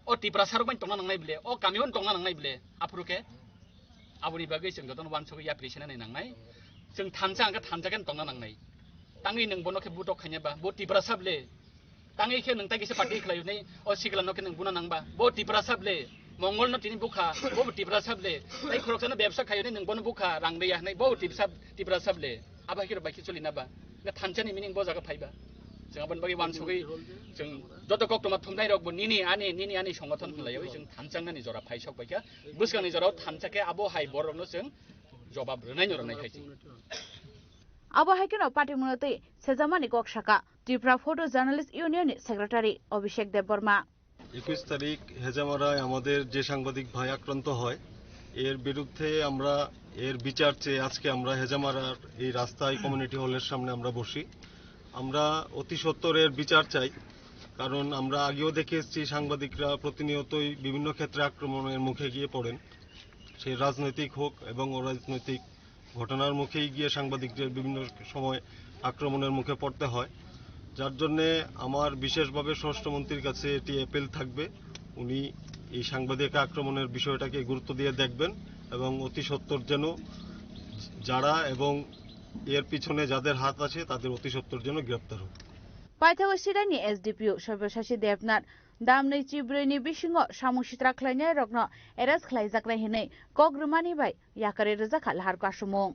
अ तिप्रा सारबाय तंना नांनाय बिले अ कामियन तंना नांनाय बिले आफुरुके आबुनि बागै जों गतन वानसगै एप्रिसिएट नांनाय जों थानसा आंगा थानजागोन तंना नांनाय तांगै नों बनके बुटक खायनोबा बो तिप्रा साबले तांगै खे नों तागिसे पार्टी खलायनै अ सिगलानो के नों बुना नांबा बो तिप्रा साबले मंगल न तिनि बुखा बो तिप्रा साबले ताइ खरकसना व्यवसा खायनै नों बन बुखा रांदैया नै बो तिप्रा साबले आबा हिरो बाइकि चलिनाबा गा थानसानि मिनिं बो जागा फाइबा जों बन बागै वानसगै जों जत कक्टमा थुमनाय रकबो निनि आनि संगठन हलायाव जों थानसांनानि जरा फाइसक बायका बुसकानि जराव थानसाके आबो हाय बरनो जों जवाब रनाय खायसि आबो हायकेनो पार्टी मुनते सेजामानि कक शाखा त्रिपुरा फोटो জার্নালিস্ট ইউনিয়নের সেক্রেটারি অভিষেক দেববর্মা 21 তারিখ হেজামারায় আমাদের যে সাংবাদিক ভাই আক্রান্ত হয় এর বিরুদ্ধে আমরা এর বিচার চেয়ে আজকে আমরা হেজামারার এই রাস্তায় কমিউনিটি হলের সামনে আমরা বসি আমরা অতি সত্বরের বিচার চাই, কারণ আমরা আগেও দেখে এসেছি সাংবাদিকরা প্রতিনিয়তই বিভিন্ন ক্ষেত্রে আক্রমণের মুখে গিয়ে পড়েন। সে রাজনৈতিক হোক এবং অরাজনৈতিক ঘটনার মুখেই গিয়ে সাংবাদিকদের বিভিন্ন সময় আক্রমণের মুখে পড়তে হয়। যার জন্যে আমার বিশেষভাবে স্বরাষ্ট্রমন্ত্রীর কাছে এটি অ্যাপেল থাকবে, উনি এই সাংবাদিক আক্রমণের বিষয়টাকে গুরুত্ব দিয়ে দেখবেন এবং অতি সত্বর যেন যারা এবং এর পিছনে যাদের হাত আছে তাদের অতি সত্বর যেন গ্রেপ্তার হোক। পাইথাগো सिरानि एसडिपिओ सब्यसाची देबनाथ दामनै चिब्रैनि बिसिङाव सामुं सित्रा ख्लायनाय रगनो एरेस्ट ख्लायजाकनाय हिनै कग्रुमानि बाय याकारे रोजाखा लाहार कासुमुं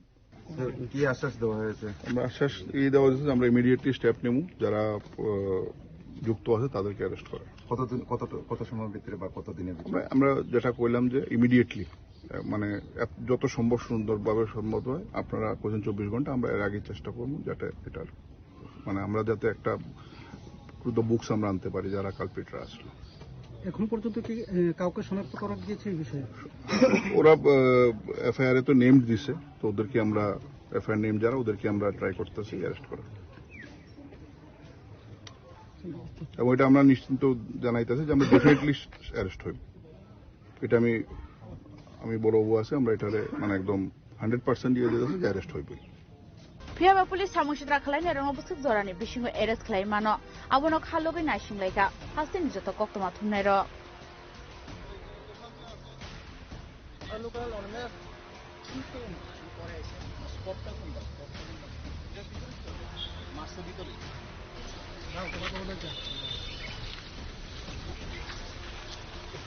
কি আশ্বাস দেওয়া হয়েছে? আমরা আশ্বাস এই দেওয়া হয়েছে যে আমরা ইমিডিয়েটলি স্টেপ নেব, যারা যুক্ত আছে তাদেরকে অ্যারেস্ট করা। কত সময়ের ভিতরে বা কত দিনের ভিতরে? আমরা যেটা কইলাম যে ইমিডিয়েটলি, মানে যত সম্ভব সুন্দরভাবে সম্ভব হয়, আপনারা বলছেন 24 ঘন্টা, আমরা এর আগে চেষ্টা করবো যাতে এটার মানে আমরা যাতে একটা বুকস আমরা আনতে পারি যারা কালপিটরা আসলো। এখন পর্যন্ত কি কাউকে শনাক্ত করা গিয়েছে এই বিষয়ে? ওরা এফআইআর এ তো নেম দিছে, তো ওদেরকে আমরা এফআইআর নেম যারা ওদেরকে আমরা ট্রাই করতেছি অ্যারেস্ট করা, এবং এটা আমরা নিশ্চিন্ত জানাইতেছি যে আমরা ডেফিনেটলি অ্যারেস্ট হইব। এটা আমি বড় বাবু আছে, আমরা এটারে মানে একদম 100% দিয়ে দিতেছি যে অ্যারেস্ট হইব। फियाबा पुलिस सामुं सित्रा ख्लायनाय रंग बुसुक जरानि बिसिङाव एरेस्ट ख्लायमानो आबोनो खालगै नायसिंलायगा हास्तिनि जत कक्तमा थुमनाय र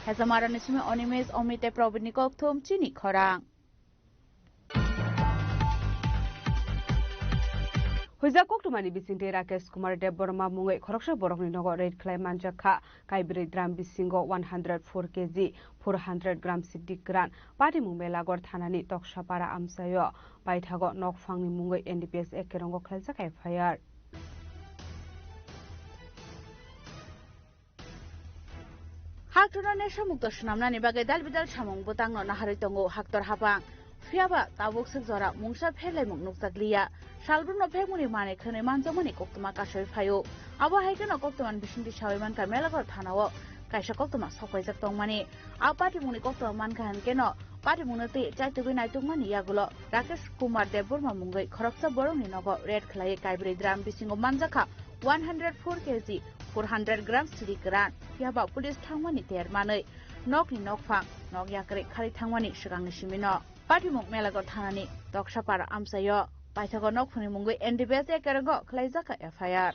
हेजामारानि सिमे अनिमेज अमिते प्रवीणनि कक्तम चिनि खरां Huja koktumani bisingte Rakesh Kumar Debborma mungai khoroksa borokni nogo raid khlai manjakha kaibri dram bisingo 104 kg 400 gram siddik gran pati mumela gor thanani toksapara amsayo paithago nokfangni mungai NDPS ekerongo khlaijak FIR Haktorna nesha mukta sunamnani bagai dalbidal samung butangno naharai tongo haktor hapang फियाबा ताबुकसक जरा मुंसा फेरलाय मुंगनुकजाकलिया सालब्रुनो फेगमुनि माने खने मानजमनि कक्तमा कासय फायो आबो हायकेनो कक्तमान बिसिंति सावैमान का मेलागर थानाव कायसा कक्तमा सफायजाक तंगमानि आ party मुनि कक्तमा मानका हानकेनो पार्टी मुनते चाइतगै नायतुकमानि यागुलो राकेश कुमार देबबर्मा मुंगै खरकसा बरंनि नगो रेड खलाय कायब्रै द्राम बिसिंगो मानजाखा 104 केजि 400 ग्राम सिरि ग्रान फियाबा पुलिस थांमानि तेरमानै नकनि नकफां नक याकरे खारि थांमानि सिगांनि सिमिनो पार्टीमुख मेलागर थानानि तक्सापारा आमसायो पाइथागो नकफुनि मुंगै एनडीपीएस एकेरंगो ख्लायजाका एफआईआर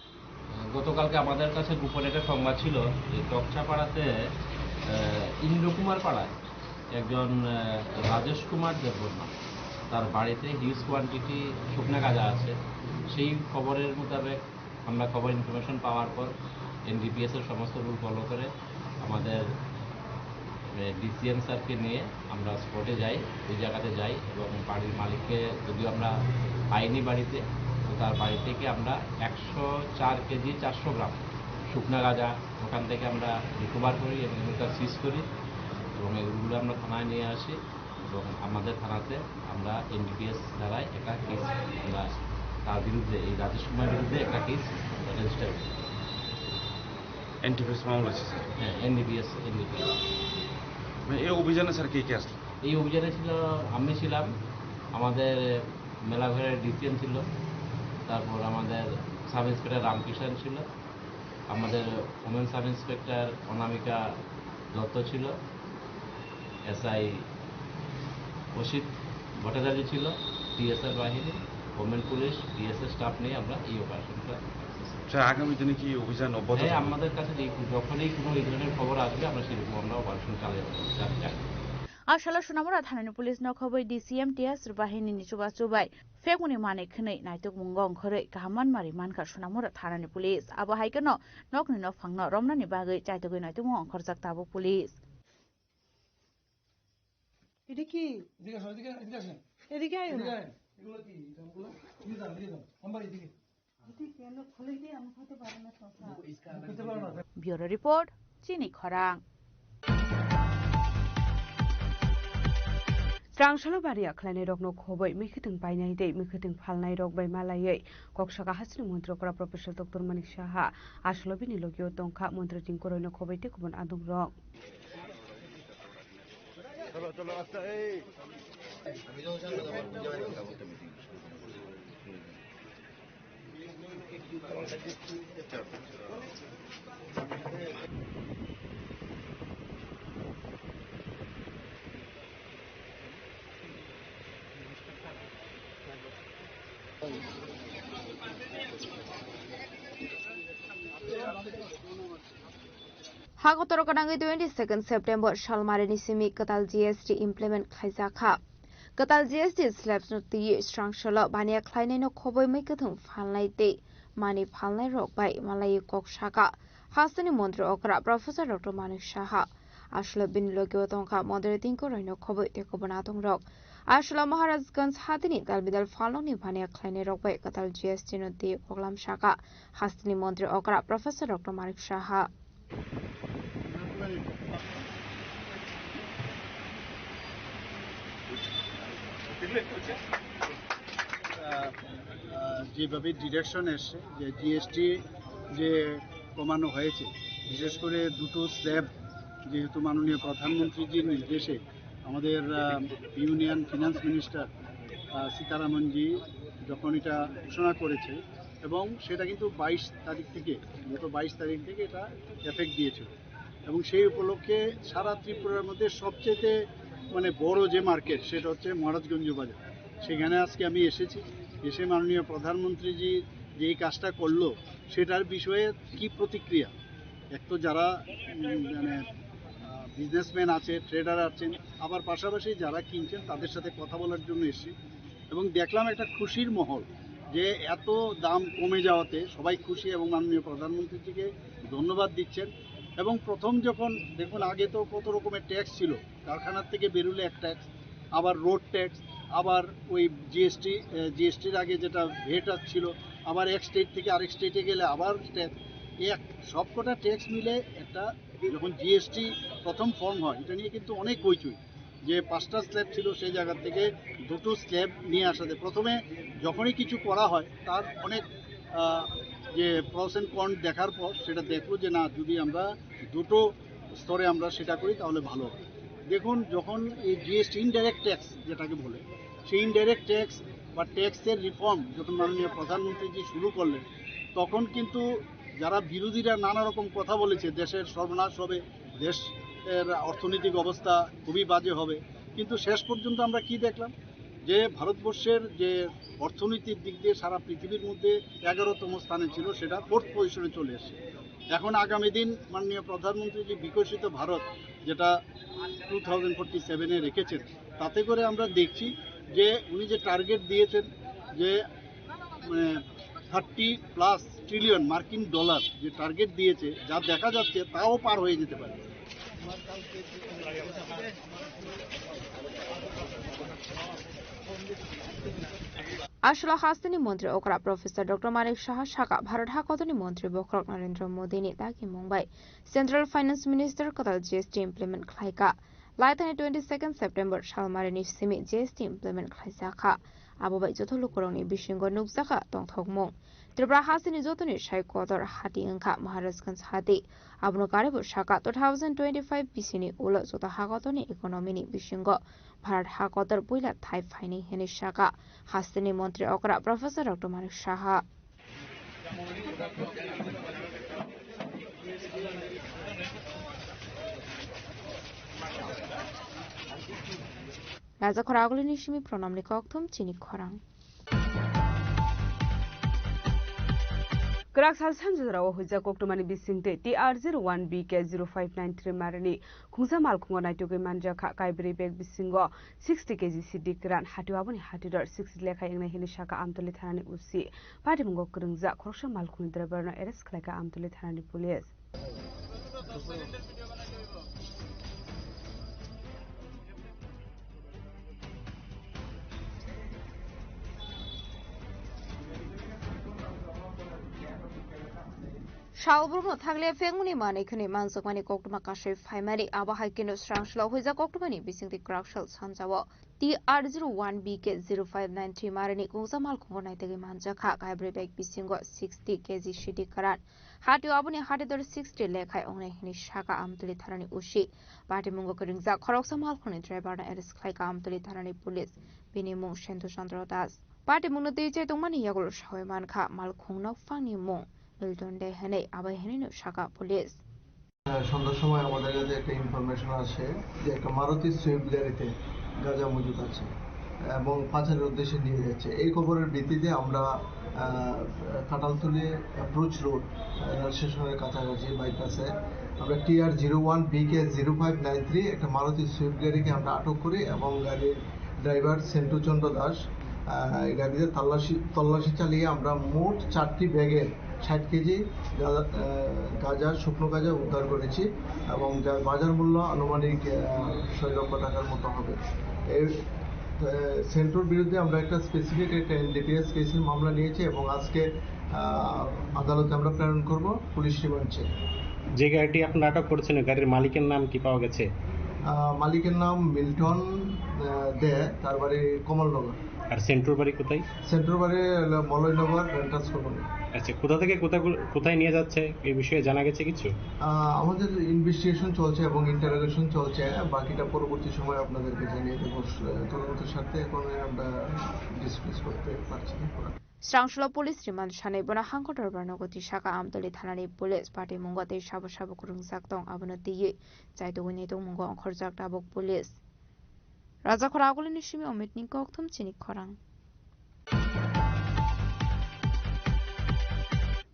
গতকালকে আমাদের কাছে গোপন একটা সংবাদ ছিল যে তক্সাপাড়াতে ইন্দ্রকুমার পাড়ায় একজন রাজেশ কুমার দেববর্মা তার বাড়িতে হিউজ কোয়ান্টিটি শুকনা গাঁজা আছে। সেই খবরের মোতাবেক আমরা খবর ইনফরমেশন পাওয়ার পর এনডিপিএস এর সমস্ত রুল ফলো করে আমাদের ডিসিএম স্যারকে নিয়ে আমরা স্পটে যাই, ওই জায়গাতে যাই এবং বাড়ির মালিককে যদিও আমরা পাইনি বাড়িতে, তো তার বাড়ি থেকে আমরা 104 কেজি 400 গ্রাম শুকনা গাঁজা ওখান থেকে আমরা রিকভার করি এবং এগুলো সিজ করি এবং এগুলো আমরা থানায় নিয়ে আসি এবং আমাদের থানাতে আমরা এনডিপিএস দ্বারাই একটা কেস আমরা তার বিরুদ্ধে এই রাজেশ কুমারের বিরুদ্ধে একটা কেস রেজিস্টার করি। এনডিপিএস মামলা আছে স্যার? হ্যাঁ, এনডিপিএস। এই অভিযানে স্যার কে কে আসলো? এই অভিযানে ছিল আমি ছিলাম, আমাদের মেলাঘরের ডিসিএম ছিল, তারপর আমাদের সাব ইন্সপেক্টর রামকৃষ্ণ ছিল, আমাদের ওমেন সাব ইন্সপেক্টর অনামিকা দত্ত ছিল, এসআই অসিত ভট্টাচার্য ছিল, টিএসআর বাহিনী, ওমেন পুলিশ, ডিএসএস স্টাফ নিয়ে আমরা এই অপারেশনটা। স্যার আগামী দিনে কি অভিযান অব্যাহত থাকবে? আমাদের কাছে যখনই কোনো এই ধরনের খবর আসবে আমরা সেরকম আমরা অপারেশন চালিয়ে যাব। आशाला सुनामुरा थानानि पुलिस नखबै डीसीएम टीएस बाहिनी निचुबा चुबाय फेगुनि माने खनै नायतुक मुंगं खरै गाहामान मारि मानका सुनामुरा थानानि पुलिस आबो हायकनो नकनि न फांनो रमनानि बागै चाइतुगै नायतुक मुंगं खरजाक ताबो पुलिस এটা কি এদিকে আয় না এগুলো কি এগুলো নিয়ে আমরা এদিকে কেন খুলে দিয়ে আমি হতে পারি না সব ব্যুরো রিপোর্ট চিনি খরাং Strangshalo baria khlainai rokno khoboi mikhitung painai dei mikhitung phalnai rok bai malayei koksaka hasini mantri okra Professor Dr. Manik Saha aslobini logio tongkha mantri ting koroino khoboi te kubun adung rok चलो चलो अच्छा ए अभी जो Hagotoro kanangi 22nd September Shalmarini simi katal GST implement khaizakha katal GST slabs no ti strangshala bania khlainai no khoboi mai kathung phalnai te mani phalnai rok bai malai kok shaka hasani mantri okra Professor Dr. Manik Saha ashla bin logyo tongkha moderating ko roino khoboi te kobana tong rok ashla Maharajganj hadini dalbidal phalong ni bania khlainai rok bai katal GST no ti koklam shaka hasani mantri okra Professor Dr. Manik Saha যেভাবে direction এসছে যে GST যে কমানো হয়েছে বিশেষ করে দুটো slab যেহেতু মাননীয় প্রধানমন্ত্রীজির নির্দেশে আমাদের ইউনিয়ন ফিনান্স মিনিস্টার সীতারামনজি যখন এটা ঘোষণা করেছে এবং সেটা কিন্তু 22 তারিখ থেকে গত 22 তারিখ থেকে এটা এফেক্ট দিয়েছিল এবং সেই উপলক্ষে সারা ত্রিপুরার মধ্যে সবচেয়ে মানে বড় যে মার্কেট সেটা হচ্ছে মহারাজগঞ্জ বাজার সেখানে আজকে আমি এসেছি এসে মাননীয় প্রধানমন্ত্রীজি যে এই কাজটা করলো সেটার বিষয়ে কি প্রতিক্রিয়া এক তো যারা মানে বিজনেসম্যান আছে ট্রেডার আছেন আবার পাশাপাশি যারা কিনছেন তাদের সাথে কথা বলার জন্য এসেছি এবং দেখলাম একটা খুশির মহল যে এত দাম কমে যাওয়াতে সবাই খুশি এবং মাননীয় প্রধানমন্ত্রীজিকে ধন্যবাদ দিচ্ছেন এবং প্রথম যখন দেখুন আগে তো কত রকমের ট্যাক্স ছিল কারখানার থেকে বেরোলে এক ট্যাক্স আবার রোড ট্যাক্স আবার ওই জিএসটির আগে যেটা ভেট ছিল আবার এক স্টেট থেকে আরেক স্টেটে গেলে আবার ট্যাক্স এক সবকটা ট্যাক্স মিলে একটা যখন জিএসটি প্রথম ফর্ম হয় এটা নিয়ে কিন্তু অনেক হইচই যে 5টা স্ল্যাব ছিল সেই জায়গা থেকে 2টো স্ল্যাব নিয়ে আসাতে প্রথমে যখনই কিছু করা হয় তার অনেক যে প্রস এন্ড কন দেখার পর সেটা দেখলো যে না যদি আমরা 2টো স্তরে আমরা সেটা করি তাহলে ভালো হবে দেখুন যখন এই জিএসটি ইনডাইরেক্ট ট্যাক্স যেটাকে বলে সেই ইনডাইরেক্ট ট্যাক্স বা ট্যাক্সের রিফর্ম যখন মাননীয় প্রধানমন্ত্রীজি শুরু করলেন তখন কিন্তু যারা বিরোধীরা নানা রকম কথা বলেছে দেশের সর্বনাশ হবে দেশের অর্থনৈতিক অবস্থা খুবই বাজে হবে কিন্তু শেষ পর্যন্ত আমরা কি দেখলাম যে ভারতবর্ষের যে অর্থনৈতিক দিক দিয়ে সারা পৃথিবীর মধ্যে 11তম স্থানে ছিল সেটা 4th পজিশনে চলে এসেছে এখন আগামী দিন মাননীয় প্রধানমন্ত্রী যে বিকশিত ভারত যেটা 2047-এ রেখেছেন তাতে করে আমরা দেখছি যে উনি যে টার্গেট দিয়েছেন যে মানে 30+ ট্রিলিয়ন মার্কিন ডলার যে টার্গেট দিয়েছে যা দেখা যাচ্ছে তাও পার হয়ে যেতে পারে Ashla Hastani Mantri Okra Professor Dr. Manik Saha Shaka Bharat Hakotani Mantri Bokrok Narendra Modi ni Daki Mumbai Central Finance Minister Katal GST implement Khlaika Laitani 22nd September Shalmarini simi GST implement Khlaisakha Abubai Jotolu Koroni Bishingo Nukzaka Tongthokmong Tripura Hasini Jotoni Shai Kotor Hati Inka Maharajganj Hati Abno Karibu Shaka 2025 Bisini Ulo Jota Hakotoni Economy ni Bishingo Bharat Hakotor Puila Thai Fini Heni Shaka Hastani Mantri Okra Professor Dr. Manik Saha Raja Khoraguli Nishimi Pronamni Kokthum Chini Khorang Krak sal sanjura o huja koktomani bisingte TR01BK0593 marani khungsa malkhungo naitoge manja kha kaibri bag bisingo 60 kg CD kran hatiwaboni hatidor 6 lekha engna hini shaka amtoli thanani usi patimungo krungja khorsa malkhuni driverna arrest khlaka amtoli thanani police Shalburmo Thagle Fenguni Mani Kuni Mansokmani Koktuma Kashif Haimari Abahakino Strangshlo Huiza Koktumani Bising the Krakshal Sanjawa TR01BK0593 marani kungsa malkhongo naitegi manjakha kaibre bag bisingo 60 kg shidi karan hatio abuni hatidor 60 lekhai ongnai hini shaka amtuli tharani ushi party mungo keringja khoroksa malkhoni driver na arrest khlaika amtuli tharani police binimung Shentu Chandra Das party mungno teichai tongmani yagol shahoi mankha malkhongna fangni mung Milton de hene abai hene shaka police সন্ধ্যার সময় আমাদের কাছে একটা information আসে যে একটা Maruti Swift গাড়িতে গাঁজা মজুদ আছে এবং পাচারের উদ্দেশ্যে নিয়ে যাচ্ছে। এই খবরের ভিত্তিতে আমরা কাঁঠালতলী অ্যাপ্রোচ রোড রেল স্টেশনের কাছাকাছি বাইপাসে আমরা TR01BK0593 একটা মারুতি সুইফট গাড়িকে আমরা আটক করি এবং গাড়ির ড্রাইভার সেন্টু চন্দ্র দাস এই গাড়িতে তল্লাশি চালিয়ে আমরা মোট 4টি ব্যাগের 60 কেজি গাঁজা শুকনো গাঁজা উদ্ধার করেছি এবং যার বাজার মূল্য আনুমানিক 6 লক্ষ টাকার মতো হবে। এর সেন্টুর বিরুদ্ধে আমরা একটা স্পেসিফিক একটা NDPS কেসের মামলা নিয়েছি এবং আজকে আদালতে আমরা প্রেরণ করব পুলিশ রিমান্ডে। যে গাড়িটি আপনারা আটক করেছেন গাড়ির মালিকের নাম কি পাওয়া গেছে? মালিকের নাম মিল্টন দে, তার বাড়ি কমলনগর। আর সেন্ট্রোর বাড়ি কোথায়? সেন্ট্রোর বাড়ি মলয়নগর রেন্টাস কলোনি। আচ্ছা, কোথা থেকে কোথায় নিয়ে যাচ্ছে এই বিষয়ে জানা গেছে কিছু? আমাদের ইনভেস্টিগেশন চলছে এবং ইন্টারোগেশন চলছে, বাকিটা পরবর্তী সময় আপনাদেরকে জানিয়ে দেব। তদন্তের স্বার্থে এখন আমরা ডিসকাস করতে পারছি না। Strangshula police remand shanai bona hangkotor barnogoti shaka amtoli thanani police party mungote shabu kurungsak tong abonoti ye chaito wini tong mungo khorjak tabok police raja khora agulini shimi omit ning kokthum chini khorang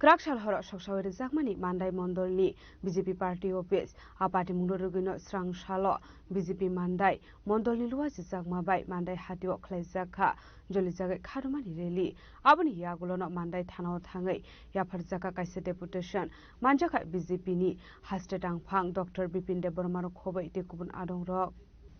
Krakshal horo soksawari zakmani mandai mondolni BJP party office a party mundorugino Strangshalo BJP mandai mondolni luwasi zakmabai mandai hatio khlaizakha jolijaga kharumani reli aboni yagulono mandai thanao thangai yafarjaka kaise deputation manjaka BJP ni hastetang phang Dr Bipin Debormar khobai tekubun adongrok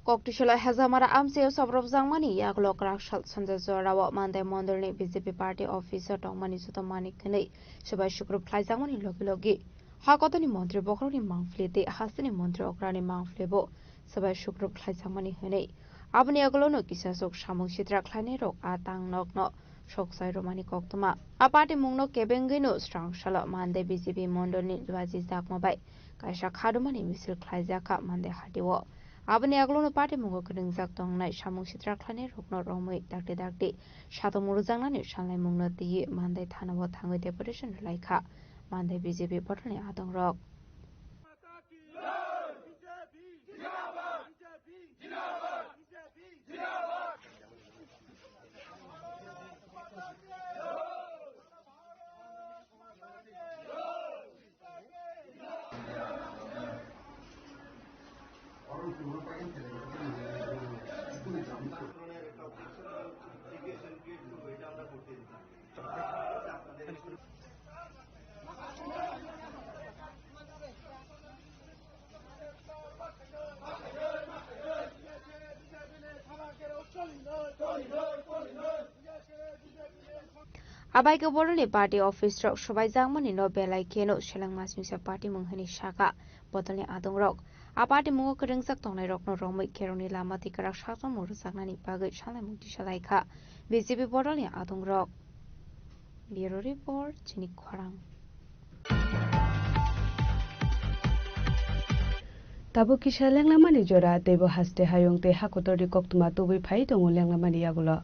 Koktishala Hazamara Amseo Sabrov Zangmani Yaglo Krakshal Sanjazora Mandai Mondolni BJP party officer Tongmani Sutamani Kane Shabai Shukru Plai Zangmani Logi Hakotani Montri Bokroni Mangflete Hasani Montri Okrani Mangflebo Sabai Shukru Plai Zangmani Hene Abani Aglono Kisasok Shamung Shitra Klanero Atang Nokno Shoksai Romani Koktuma Apati Mungno Kebengino Strong Shala Mande BJP Mondolni Luazi Zakmabai Kaisha Kadumani Misil Klaizaka Mande Hadiwo Abani aglono party mungo keringzak tongnai samung sitra khlane rokno romoi dakte shato murujangna shanlai mungno ti mandai thanabo thangoi deputation laikha mandai BJP patani adongrok Abai ke boroni party office rok sabai jangmani no belai keno selang masingsa party munghani shaka botolni adongrok a party mungo keringsak tongnai rokno romoi keroni lama tikarak shakno murujaknani bagai shalai mukti shalaikha BJP boroni adongrok Bureau report chini khorang Tabo kisha lenglamani jora tebo haste hayong te hakotori koktuma tobui phai tongo lenglamani yagulo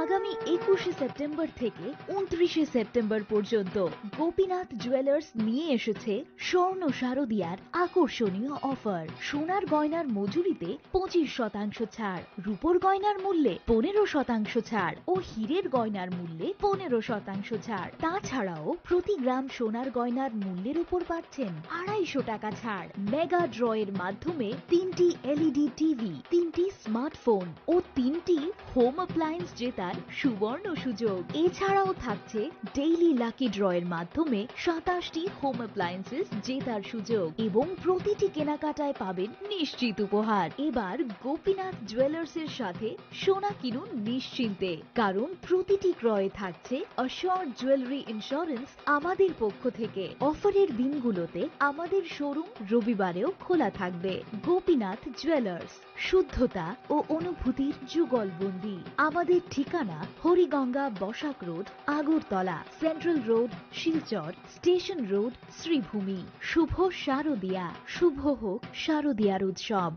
আগামী 21শে September থেকে 29শে September পর্যন্ত Gopinath jewellers নিয়ে এসেছে স্বর্ণ শারদিয়ার আকর্ষণীয় offer. সোনার গয়নার মজুরিতে 25% ছাড়, রূপোর গয়নার মূল্যে 15% ছাড় ও হীরের গয়নার মূল্যে 15% ছাড়। তাছাড়াও প্রতি গ্রাম সোনার গয়নার মূল্যের উপর পাচ্ছেন 250 টাকা ছাড়। মেগা ড্রয়ের মাধ্যমে 3টি LED টিভি, 3টি স্মার্টফোন ও 3টি হোম অ্যাপ্লায়েন্স জেতার সুবর্ণ সুযোগ। এছাড়াও থাকছে ডেইলি লাকি ড্রয়ের মাধ্যমে 27টি হোম অ্যাপ্লায়েন্সেস জেতার সুযোগ এবং প্রতিটি কেনাকাটায় পাবেন নিশ্চিত উপহার। এবার গোপীনাথ জুয়েলার্সের সাথে সোনা কিনুন নিশ্চিন্তে, কারণ প্রতিটি ক্রয়ে থাকছে অ্যাশিওরড জুয়েলারি ইন্স্যুরেন্স আমাদের পক্ষ থেকে। অফারের দিনগুলোতে আমাদের শোরুম রবিবারেও খোলা থাকবে। গোপীনাথ জুয়েলার্স, শুদ্ধতা ও অনুভূতির যুগলবন্দি। আমাদের ঠিকানা Hariganga Basak road, Agartala, central road, Silchar, station road, Sribhumi. শুভ শারদিয়া, শুভ হোক শারদিয়ার উৎসব।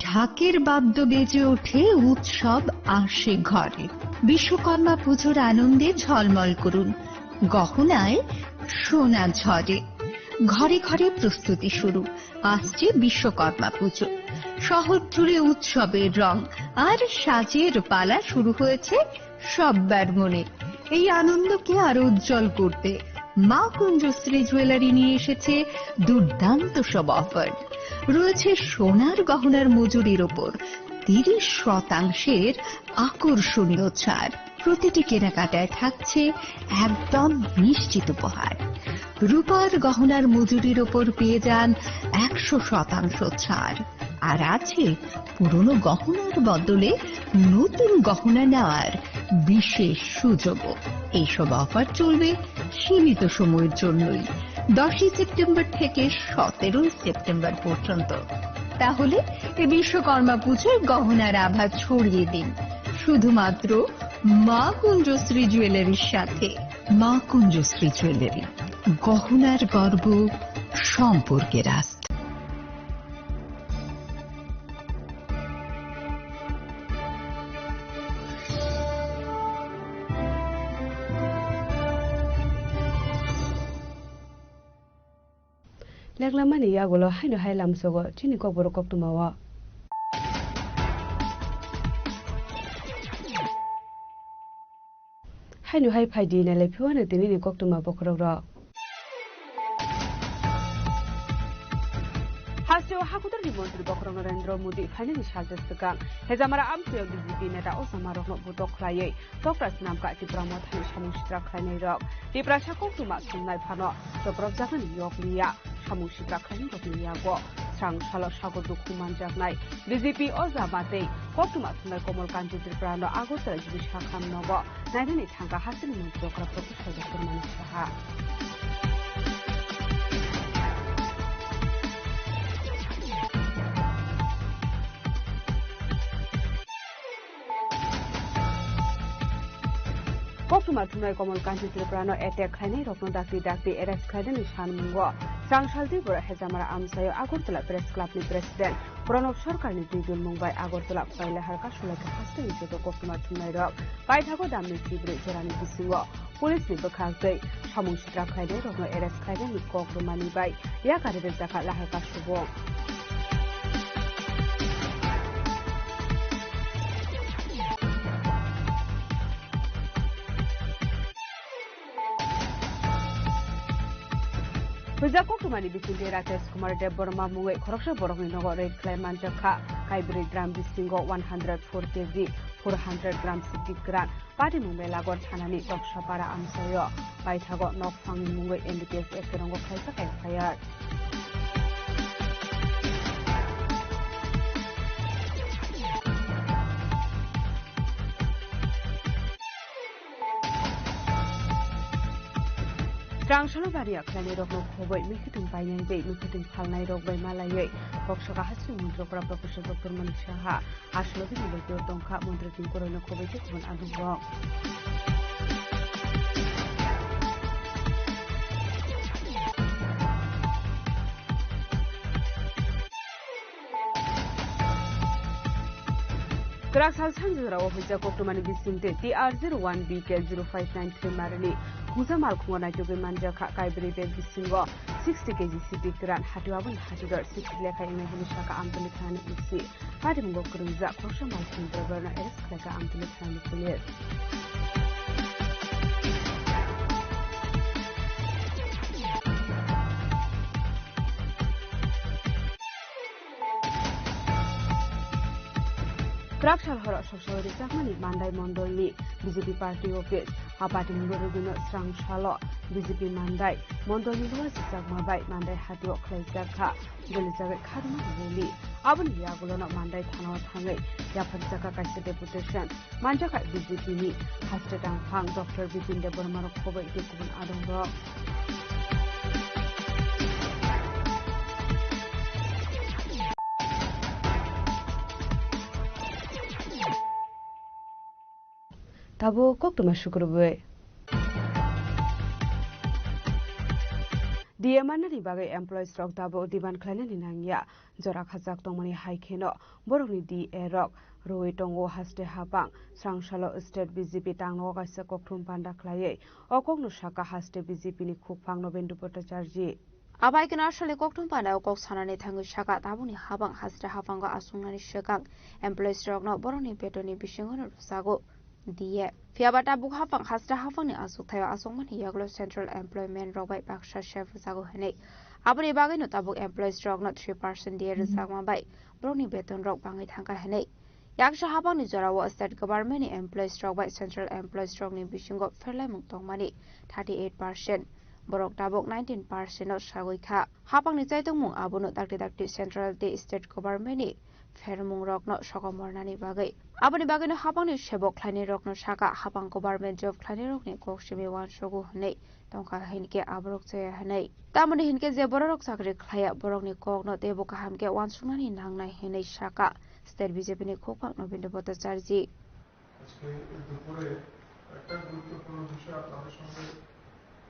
ঢাকের বাদ্য বেজে ওঠে, উৎসব আসে ঘরে। বিশ্বকর্মা পুজোর আনন্দে ঝলমল করুন, গহনায় সোনা ঝরে। ঘরে ঘরে প্রস্তুতি শুরু, আসছে বিশ্বকর্মা পুজো। শহর জুড়ে উৎসবের রং আর সাজের পালা শুরু হয়েছে সব্বার মনে। এই আনন্দকে আরো উজ্জ্বল করতে মা কুঞ্জশ্রী জুয়েলারি নিয়ে এসেছে দুর্দান্ত সব অফার। রয়েছে সোনার গহনার মজুরির ওপর 30% আকর্ষণীয় ছাড়। প্রতিটি কেনাকাটায় থাকছে একদম নিশ্চিত উপহার। রূপার গহনার মজুরির ওপর পেয়ে যান 100% ছাড়। আর আছে পুরনো গহনার বদলে নতুন গহনা নেওয়ার বিশেষ সুযোগও। এইসব অফার চলবে সীমিত সময়ের জন্যই, 10 সেপ্টেম্বর থেকে 17 সেপ্টেম্বর পর্যন্ত। তাহলে এই বিশ্বকর্মা পুজোয় গহনার আভা ছড়িয়ে দিন শুধুমাত্র মা কুঞ্জশ্রী জুয়েলারির সাথে। মা কুঞ্জশ্রী জুয়েলারি, গহনার গর্ব, সম্পর্কের আস্থা। লেগলামানি ইয়াগুলো হাইনো হাইলাম সগো চিনি কবর কক্তমাওয়া হাইনো হাই ফাইদি নালে ফিওয়ানে তিনি কক্তমা বখরগ্র হাসিও হাকুতারনি মন্ত্রী বখরং নরেন্দ্র মোদী ফাইনালি সাজেস্তকান হেজামারা আমসিও বিজেপি নেতা ওসামা রহমান বুতখলাयै তক্রাস নামকা ত্রিপুরা থানি সামুসিত্রা খাইনাই রক ত্রিপুরা সাকৌতুমা सुननाय फानो जब्रब जागोन यकलिया सामुसित्रा खाइनि रकलियागो सांग सालो सागो दुखु मानजागनाय बिजेपि अजामाते कक्तुमा सुननाय कमल कान्ति त्रिपुरानो आगरतला जिबि साखाम नगो नायनानै थांगा हासिनि मन्त्रि अक्रा प्रफेसर डक्टर मानिक साहा कक्तुमा थुनाय कमल कान्ति त्रिपुरानो एटेक खाइनाय रत्न डाक्ति एरेस्ट खाइनाय सानमुंगो सांगसालति बर हेजामारा आमसायो आगरतला प्रेस क्लाबनि प्रेसिडेन्ट प्रणब सरकारनि दुइजन मुंबाइ आगरतला फरायला हारका सुलाइका हास्ते इजोतो कक्तुमा थुनाय रक बायथागो दामनि सिब्रे जरानि बिसिङो पुलिसनि बखागै सामुसित्रा खाइनाय रत्न एरेस्ट खाइनायनि कक्तुमानि बाय या कारिबे जाका लाहारका सुबुं Kuktumani bisingi Rakesh Kumar Deborma Muwe Koroksa Borogni Nogo Red Clay Manjaka Kaibri Gram bisingo 104 kg 400 gram 60 gram Padi Mume Lagor Tanani Doksha Para Amsayo Baitago Nok Fang Muwe NDPS Ekerongo Kaisa Fire Trangshalo Baria Klani Rogno Koboy Mikitum Bayan Bay Mikitum Palnai Rogby Malay Boksaka Hasu Mundrokra Professor Dr. Manik Saha Ashlovi Milito Donka Mundretin Corona Koboy Tikun Adugo Kraksal Sanjura Officer Koktumani Bisinte TR01BK0593 Marani Musa Malkuna Jogi Manjaka Kaibri Bisingo 60 kg CP Gran Hatuaban Hatugar 60 Leka in Shaka Amtilitan Ipsi Hadimungo Krunza Kosha Malkin Draverna S Leka Amtilitan Police Prakshal horo sosori sakmani mandai mondolni BJP party office apati murugino strangshalo BJP mandai mondolni luwa sakmabai mandai hatio khlaijaka gelijaga khadma reli abun yagulono mandai thano thangai yaphajaka kaise deputation manjaka BJP ni hastang phang Dr. Bipin Debormar khobai dekubun adongro Tabo koktuma shukurbe DMN ni bagai employee stock tabo diban khlane ni nangya jora khajak tongmani haikeno borokni di erok roi tongo haste habang sangshalo state BJP tangno kaisa kokthum panda khlaye okokno shaka haste BJP ni khukphang Nobendu Bhattacharya abai kana ashale kokthum panda okok sanani thangu shaka tabuni habang haste habango asungnani shekang employee stock no borokni betoni bisingono rusago diye fiabata bukhapang hasta hafangni asuk thayo asongmani yaglo Central Employment Robai Baksha Chef sago hene abri bagai no tabuk employee stock no 3% diye rusagma bai broni beton rok bangai thangka hene yaksha hapangni jorawo state government ni employee stock by Central Employee stock ni bisingo ferlai mung tongmani 38% borok tabuk 19% no sagoikha hapangni chaitongmung abono dakti Central the state government ni fermung rokno sokomornani bagai aboni bagai no hapangni sebok khlaini rokno saka hapang government job khlaini rokni koksimi wan sogu hne tongka hinke abrok che hne tamoni hinke je borok sakri khlaya borokni kokno tebo kahamke wan sunani nangnai hne saka state BJP ni khokpak Nobendu Bhattacharya আজকে দুপুরে একটা গুরুত্বপূর্ণ বিষয় আপনাদের সঙ্গে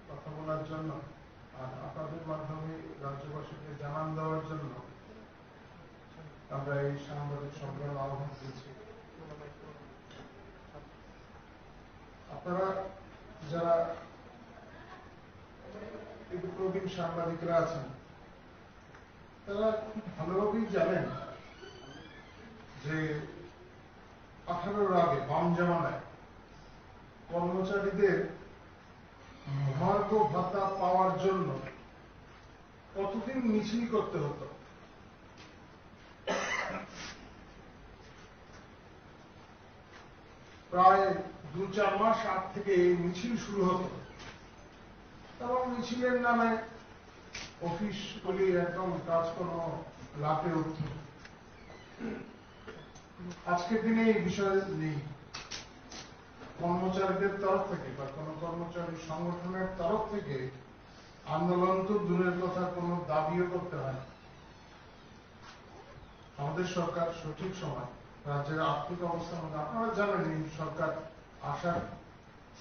কথা বলার জন্য আর আপনাদের মাধ্যমে রাজ্যবাসীকে জানান দেওয়ার জন্য আমরা এই সাংবাদিক সম্মেলন আহ্বান করেছি আপনারা যারা প্রবীণ সাংবাদিকরা আছেন তারা খুব ভালোভাবেই জানেন যে 18 আগে বাম জামানায় কর্মচারীদের মহার্ঘ ভাতা পাওয়ার জন্য কতদিন মিছিল করতে হতো প্রায় 2-4 মাস আগ থেকে এই মিছিল শুরু হতো এবং মিছিলের নামে অফিসগুলি একদম কাজকর্ম লাফে উঠত আজকের দিনে এই বিষয় নেই কর্মচারীদের তরফ থেকে বা কোন কর্মচারী সংগঠনের তরফ থেকে আন্দোলন তো দূরের কথা কোনো দাবিও করতে হয় আমাদের সরকার সঠিক সময় রাজ্যের আর্থিক অবস্থা মধ্যে আপনারা জানেন এই সরকার আসার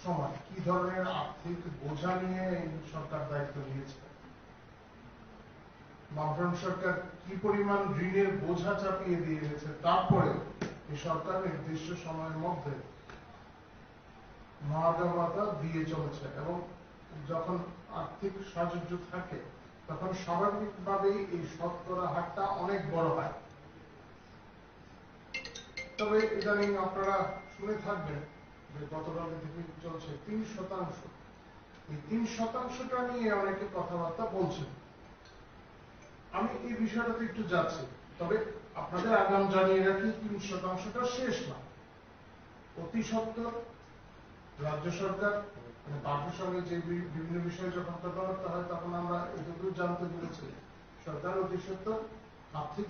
সময় কি ধরনের আর্থিক বোঝা নিয়ে এই সরকার দায়িত্ব নিয়েছে বামফ্রন্ট সরকার কি পরিমাণ ঋণের বোঝা চাপিয়ে দিয়ে গেছে তারপরে এই সরকার নির্দিষ্ট সময়ের মধ্যে মহার্ঘ ভাতা দিয়ে চলেছে এবং যখন আর্থিক সাহায্য থাকে তখন স্বাভাবিকভাবেই এই শতকরা হারটা অনেক বড় হয় তবে ইদানিং আপনারা শুনে থাকবেন যে গতকাল থেকে চলছে 3%। এই 3%টা নিয়ে অনেকে কথাবার্তা বলছেন আমি এই বিষয়টাতে একটু যাচ্ছি তবে আপনাদের আগাম জানিয়ে রাখি 3%টা শেষ না অতি সত্বর রাজ্য সরকার পার্টির সঙ্গে যে বিভিন্ন বিষয়ে যখন কথাবার্তা হয় তখন আমরা এটুকু জানতে পেরেছি সরকার অতি সত্বর আর্থিক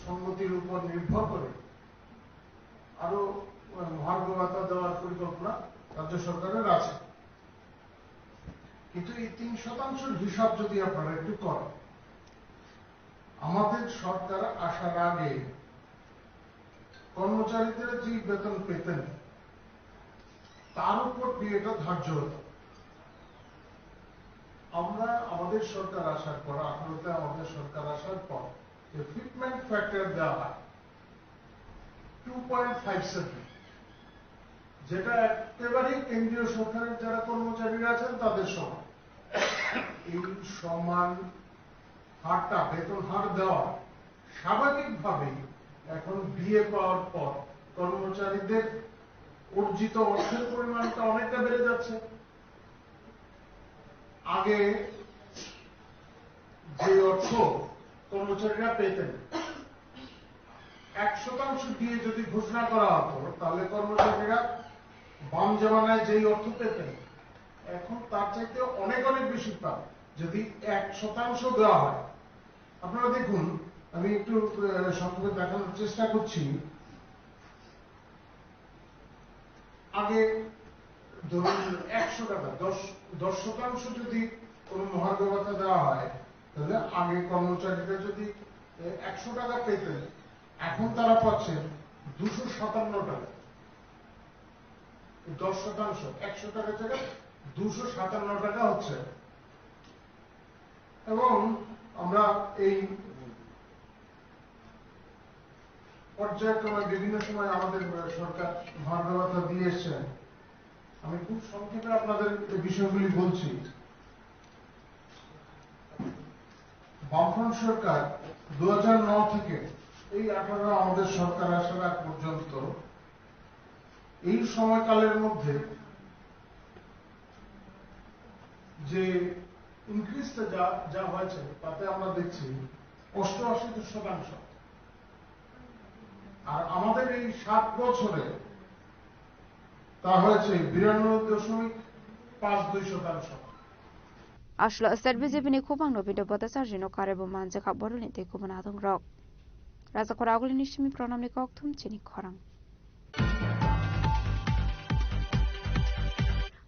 সংগতির উপর নির্ভর করে আরো মহার্ঘ ভাতা দেওয়ার পরিকল্পনা রাজ্য সরকারের আছে কিন্তু এই 3% হিসাব যদি আপনারা একটু করেন আমাদের সরকার আসার আগে কর্মচারীদের যে বেতন পেতেন তার উপর দিয়ে এটা ধার্য হতো আমরা আমাদের সরকার আসার পর 18তে আমাদের সরকার আসার পর যে ফিটমেন্ট ফ্যাক্টর দেওয়া হয় 2.57 যেটা একেবারেই কেন্দ্রীয় সরকারের যারা কর্মচারীরা আছেন তাদের সমান এই সমান হারটা বেতন হার দেওয়া স্বাভাবিকভাবেই এখন বিয়ে পাওয়ার পর কর্মচারীদের অর্জিত অর্থের পরিমাণটা অনেকটা বেড়ে যাচ্ছে আগে যে অর্থ কর্মচারীরা পেতেন 1% দিয়ে যদি ঘোষণা করা হতো তাহলে কর্মচারীরা বাম জামানায় যেই অর্থ পেতেন এখন তার চাইতে অনেক অনেক বেশি পান যদি 1% দেওয়া হয়। আপনারা দেখুন, আমি একটু সংক্ষেপে দেখানোর চেষ্টা করছি। আগে ধরুন 100 টাকা 10% যদি কোন মহার্ঘ ভাতা দেওয়া হয় তাহলে আগে কর্মচারীরা যদি 100 টাকা পেতেন এখন তারা পাচ্ছেন 257 টাকা। 10% 100 টাকা থেকে 257 টাকা হচ্ছে। এবং আমরা এই পর্যায়ক্রমে বিভিন্ন সময় আমাদের সরকার মহার্ঘ ভাতা দিয়ে এসছেন। আমি খুব সংক্ষেপে আপনাদের এই বিষয়গুলি বলছি। বামফ্রন্ট সরকার 2009 থেকে এই 18 আমাদের সরকার আসার আগ পর্যন্ত এই সময়কালের মধ্যে যে ইনক্রিজটা যা হয়েছে তাতে আমরা দেখছি 88%। আর আমাদের এই 7 বছরে তা হয়েছে 92.52%। Ashla State BJP ni kubang no video bata sarjino karebo manje ka borulin te kubana adong rok. Raza koraguli nishimi pronam ni koktum chini khorang.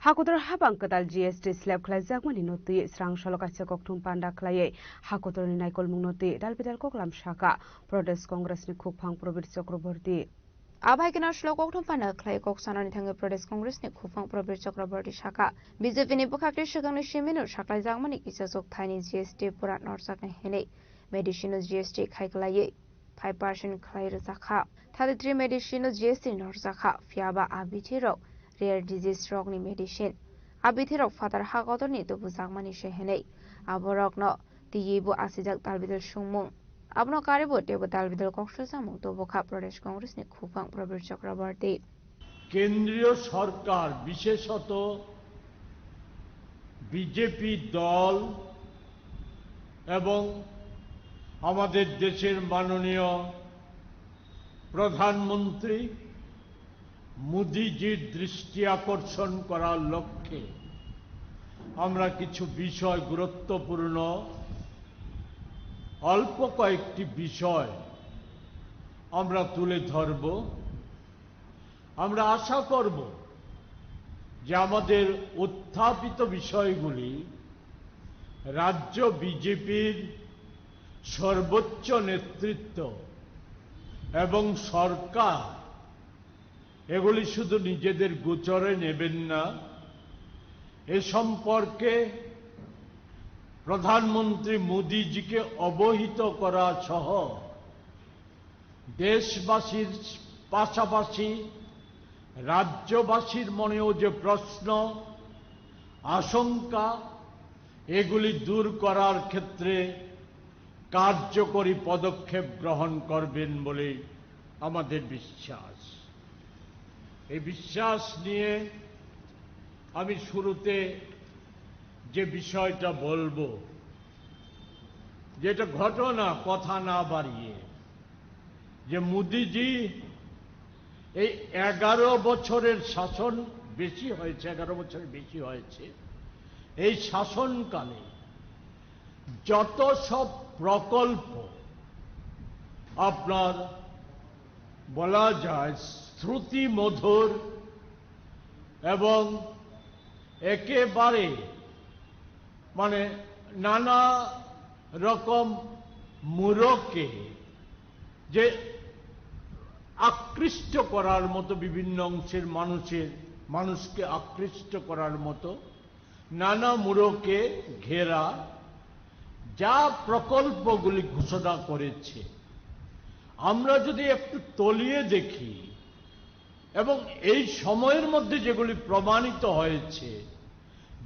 Hakotor habang kadal GST slab khlai jagmani noti srang sholokasya koktum panda khlaye hakotor ni naikol mung noti dalbidal koklam shaka Pradesh Congress ni khupang Probir Chakraborty Abai kena shlok koktum panda khlai koksana ni thange Pradesh Congress ni khupang Probir Chakraborty shaka BJP ni bukhakri shakangni shiminu shaklai jagmani kisa jok thaini GST purat norsak ni hene medicine GST khai khlaye 5% khlai rakha 33 medicine GST norzakha fiaba abiti rok rare disease rok ni medicine abithi rok fatar hagotor ni tubu jagmani shehenei aborok no tiyibu asijak dalbidal sungmung abno karebo tebo dalbidal koksho samung tubu kha Pradesh Congress ni khupang Probir Chakraborty কেন্দ্রীয় সরকার বিশেষত BJP দল এবং আমাদের দেশের মাননীয় প্রধানমন্ত্রী মোদিজির দৃষ্টি আকর্ষণ করার লক্ষ্যে আমরা কিছু বিষয় গুরুত্বপূর্ণ অল্প কয়েকটি বিষয় আমরা তুলে ধরব। আমরা আশা করব যে আমাদের উত্থাপিত বিষয়গুলি রাজ্য বিজেপির সর্বোচ্চ নেতৃত্ব এবং সরকার এগুলি শুধু নিজেদের গোচরে নেবেন না, এ সম্পর্কে প্রধানমন্ত্রী মোদিজিকে অবহিত করা সহ দেশবাসীর পাশাপাশি রাজ্যবাসীর মনেও যে প্রশ্ন আশঙ্কা এগুলি দূর করার ক্ষেত্রে কার্যকরী পদক্ষেপ গ্রহণ করবেন বলে আমাদের বিশ্বাস। এই বিশ্বাস নিয়ে আমি শুরুতে যে বিষয়টা বলবো, যেটা ঘটনা কথা না বাড়িয়ে, যে মোদিজি এই 11 বছরের শাসন বেশি হয়েছে, 11 বছরের বেশি হয়েছে, এই শাসনকালে যত সব প্রকল্প আপনার বলা যায় শ্রুতি মধুর এবং একেবারে মানে নানা রকম মূরকে যে আকৃষ্ট করার মতো, বিভিন্ন অংশের মানুষকে আকৃষ্ট করার মতো নানা মূরকে ঘেরা যা প্রকল্পগুলি ঘোষণা করেছে, আমরা যদি একটু তলিয়ে দেখি এবং এই সময়ের মধ্যে যেগুলি প্রমাণিত হয়েছে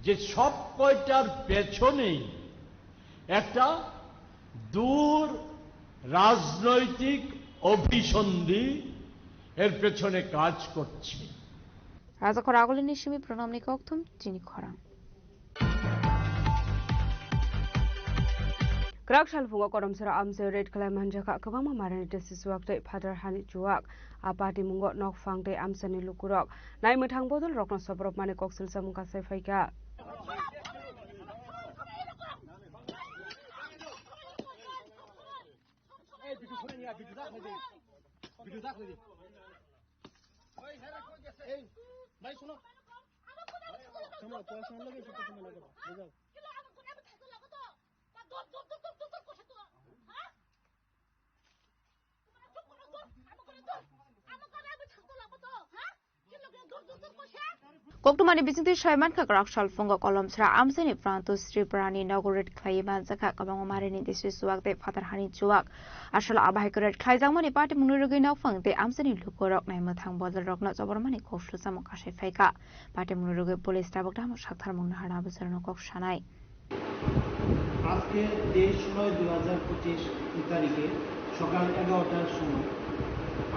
যে সব কয়টার পেছনেই একটা দূর রাজনৈতিক অভিসন্ধি এর পেছনে কাজ করছে। রাজাখর আগলে নিশিমি প্রণামনি koktum chini khorang Krak salfungo korom sera amse red kalaman jaka kabang mamaran ite sisuak te Father Hani Juak apati mungo nok fang te amsani lukurok nai muthang bodol rokno sobrop mane koksil samungka sefaika Koktumani bisingti Shaiman ka Krak salfungo kolom sera amsani Pranto Sri Prani Nagoret Klaiman Zaka kabang marini te sisuak te Father Hani Juak ashala abai koret khaijangmani party munurugi nok fangte amsani lukorok nai muthang bodol rokna sobormani kokshlu samuk kashe faika party munurugi police tabak dam sakthar mungna hana besarno kok shanai আজকে 23/9/2025 তারিখে সকাল 11টার সময়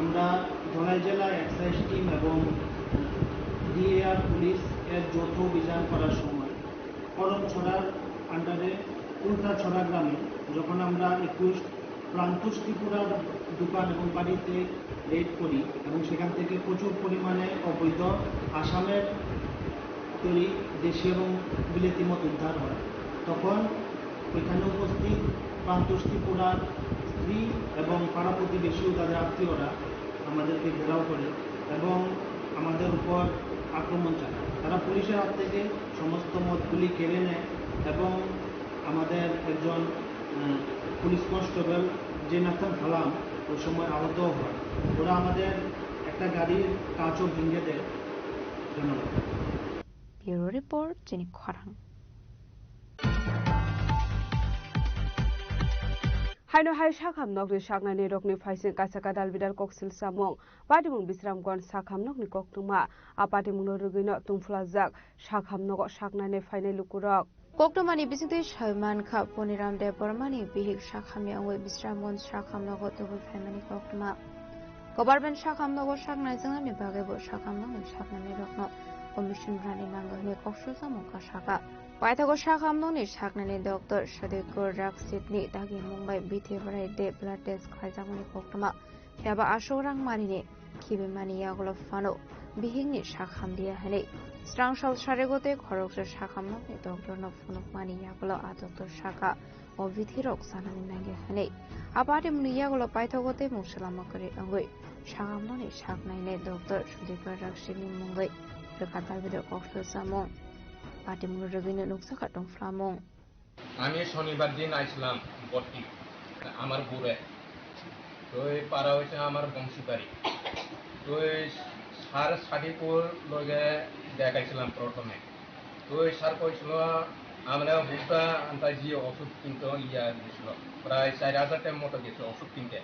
আমরা ধলাই জেলা excise team এবং DAR police এর যৌথ অভিযান করার সময় করমছড়ার আন্ডারে উল্টাছড়া গ্রামে যখন আমরা 21 প্রান্তুষ ত্রিপুরার দোকান এবং বাড়িতে রেড করি এবং সেখান থেকে প্রচুর পরিমাণে অবৈধ আসামের তৈরি দেশি এবং বিলেতি মদ উদ্ধার হয় তখন ওইখানে উপস্থিত প্রান্তুষ ত্রিপুরার স্ত্রী এবং পাড়া প্রতিবেশী ও তাদের আত্মীয়রা আমাদেরকে ঘেরাও করে এবং আমাদের উপর আক্রমণ চালায় তারা পুলিশের হাত থেকে সমস্ত মদগুলি কেড়ে নেয় এবং আমাদের একজন পুলিশ কনস্টেবল জেনাথন ফালাম ওই সময় আহত হয় ওরা আমাদের একটা গাড়ির কাঁচও ভেঙে দেয় ধন্যবাদ bureau report jenny খরাং Haino hai shakham nok ni shakna ni rokni phaisin kasaka dalbidal koksil samong padimung bisramgon shakham nok ni koktuma apadimung rugino tungflajak shakham nok shakna ni phaine lukurok Koktumani bisingti Shaiman ka Poniram de Bormani bihik shakham yangwe bisramgon shakham nok tubu phaimani koktuma Government shakham nok shakna jangna ni bage bo shakham nok ni shakna ni rokno commission rani nango ni kokshu samong ka shaka Paithago Shakhamnoni Shaknani Dr. Shadikur Raksidni Dagi Mumbai Bithivrai De Blood Test Khaizamani Koktuma Yaba Ashorang Marini Kibimani Yagolo Fano Bihingni Shakham Dia Hane Strang Shal Sharegote Korok Shakhamnoni Dr. Nofunok Mani Yagolo A Dr. Shaka O Vithirok Sanani Nange Hane Apati Muni Yagolo Paithagote Mushalamakari Angui Shakhamnoni Shaknani Dr. Shadikur Raksidni Mumbai Rekatal Video Kokshu Samong party মুরগিনে নুকসা কাটং ফ্লামং আমি শনিবার দিন আইছিলাম বটি আমার বুড়ে তো এই পাড়া হয়েছে আমার বংশীবাড়ি তো এই সার সাদিপুর লগে দেখাইছিলাম প্রথমে তো এই সার কইছিল আমরা বুঝটা আন্তাজি ওষুধ কিনতে ইয়া দিয়েছিল প্রায় 4000 টাকার মতো গেছে ওষুধ কিনতে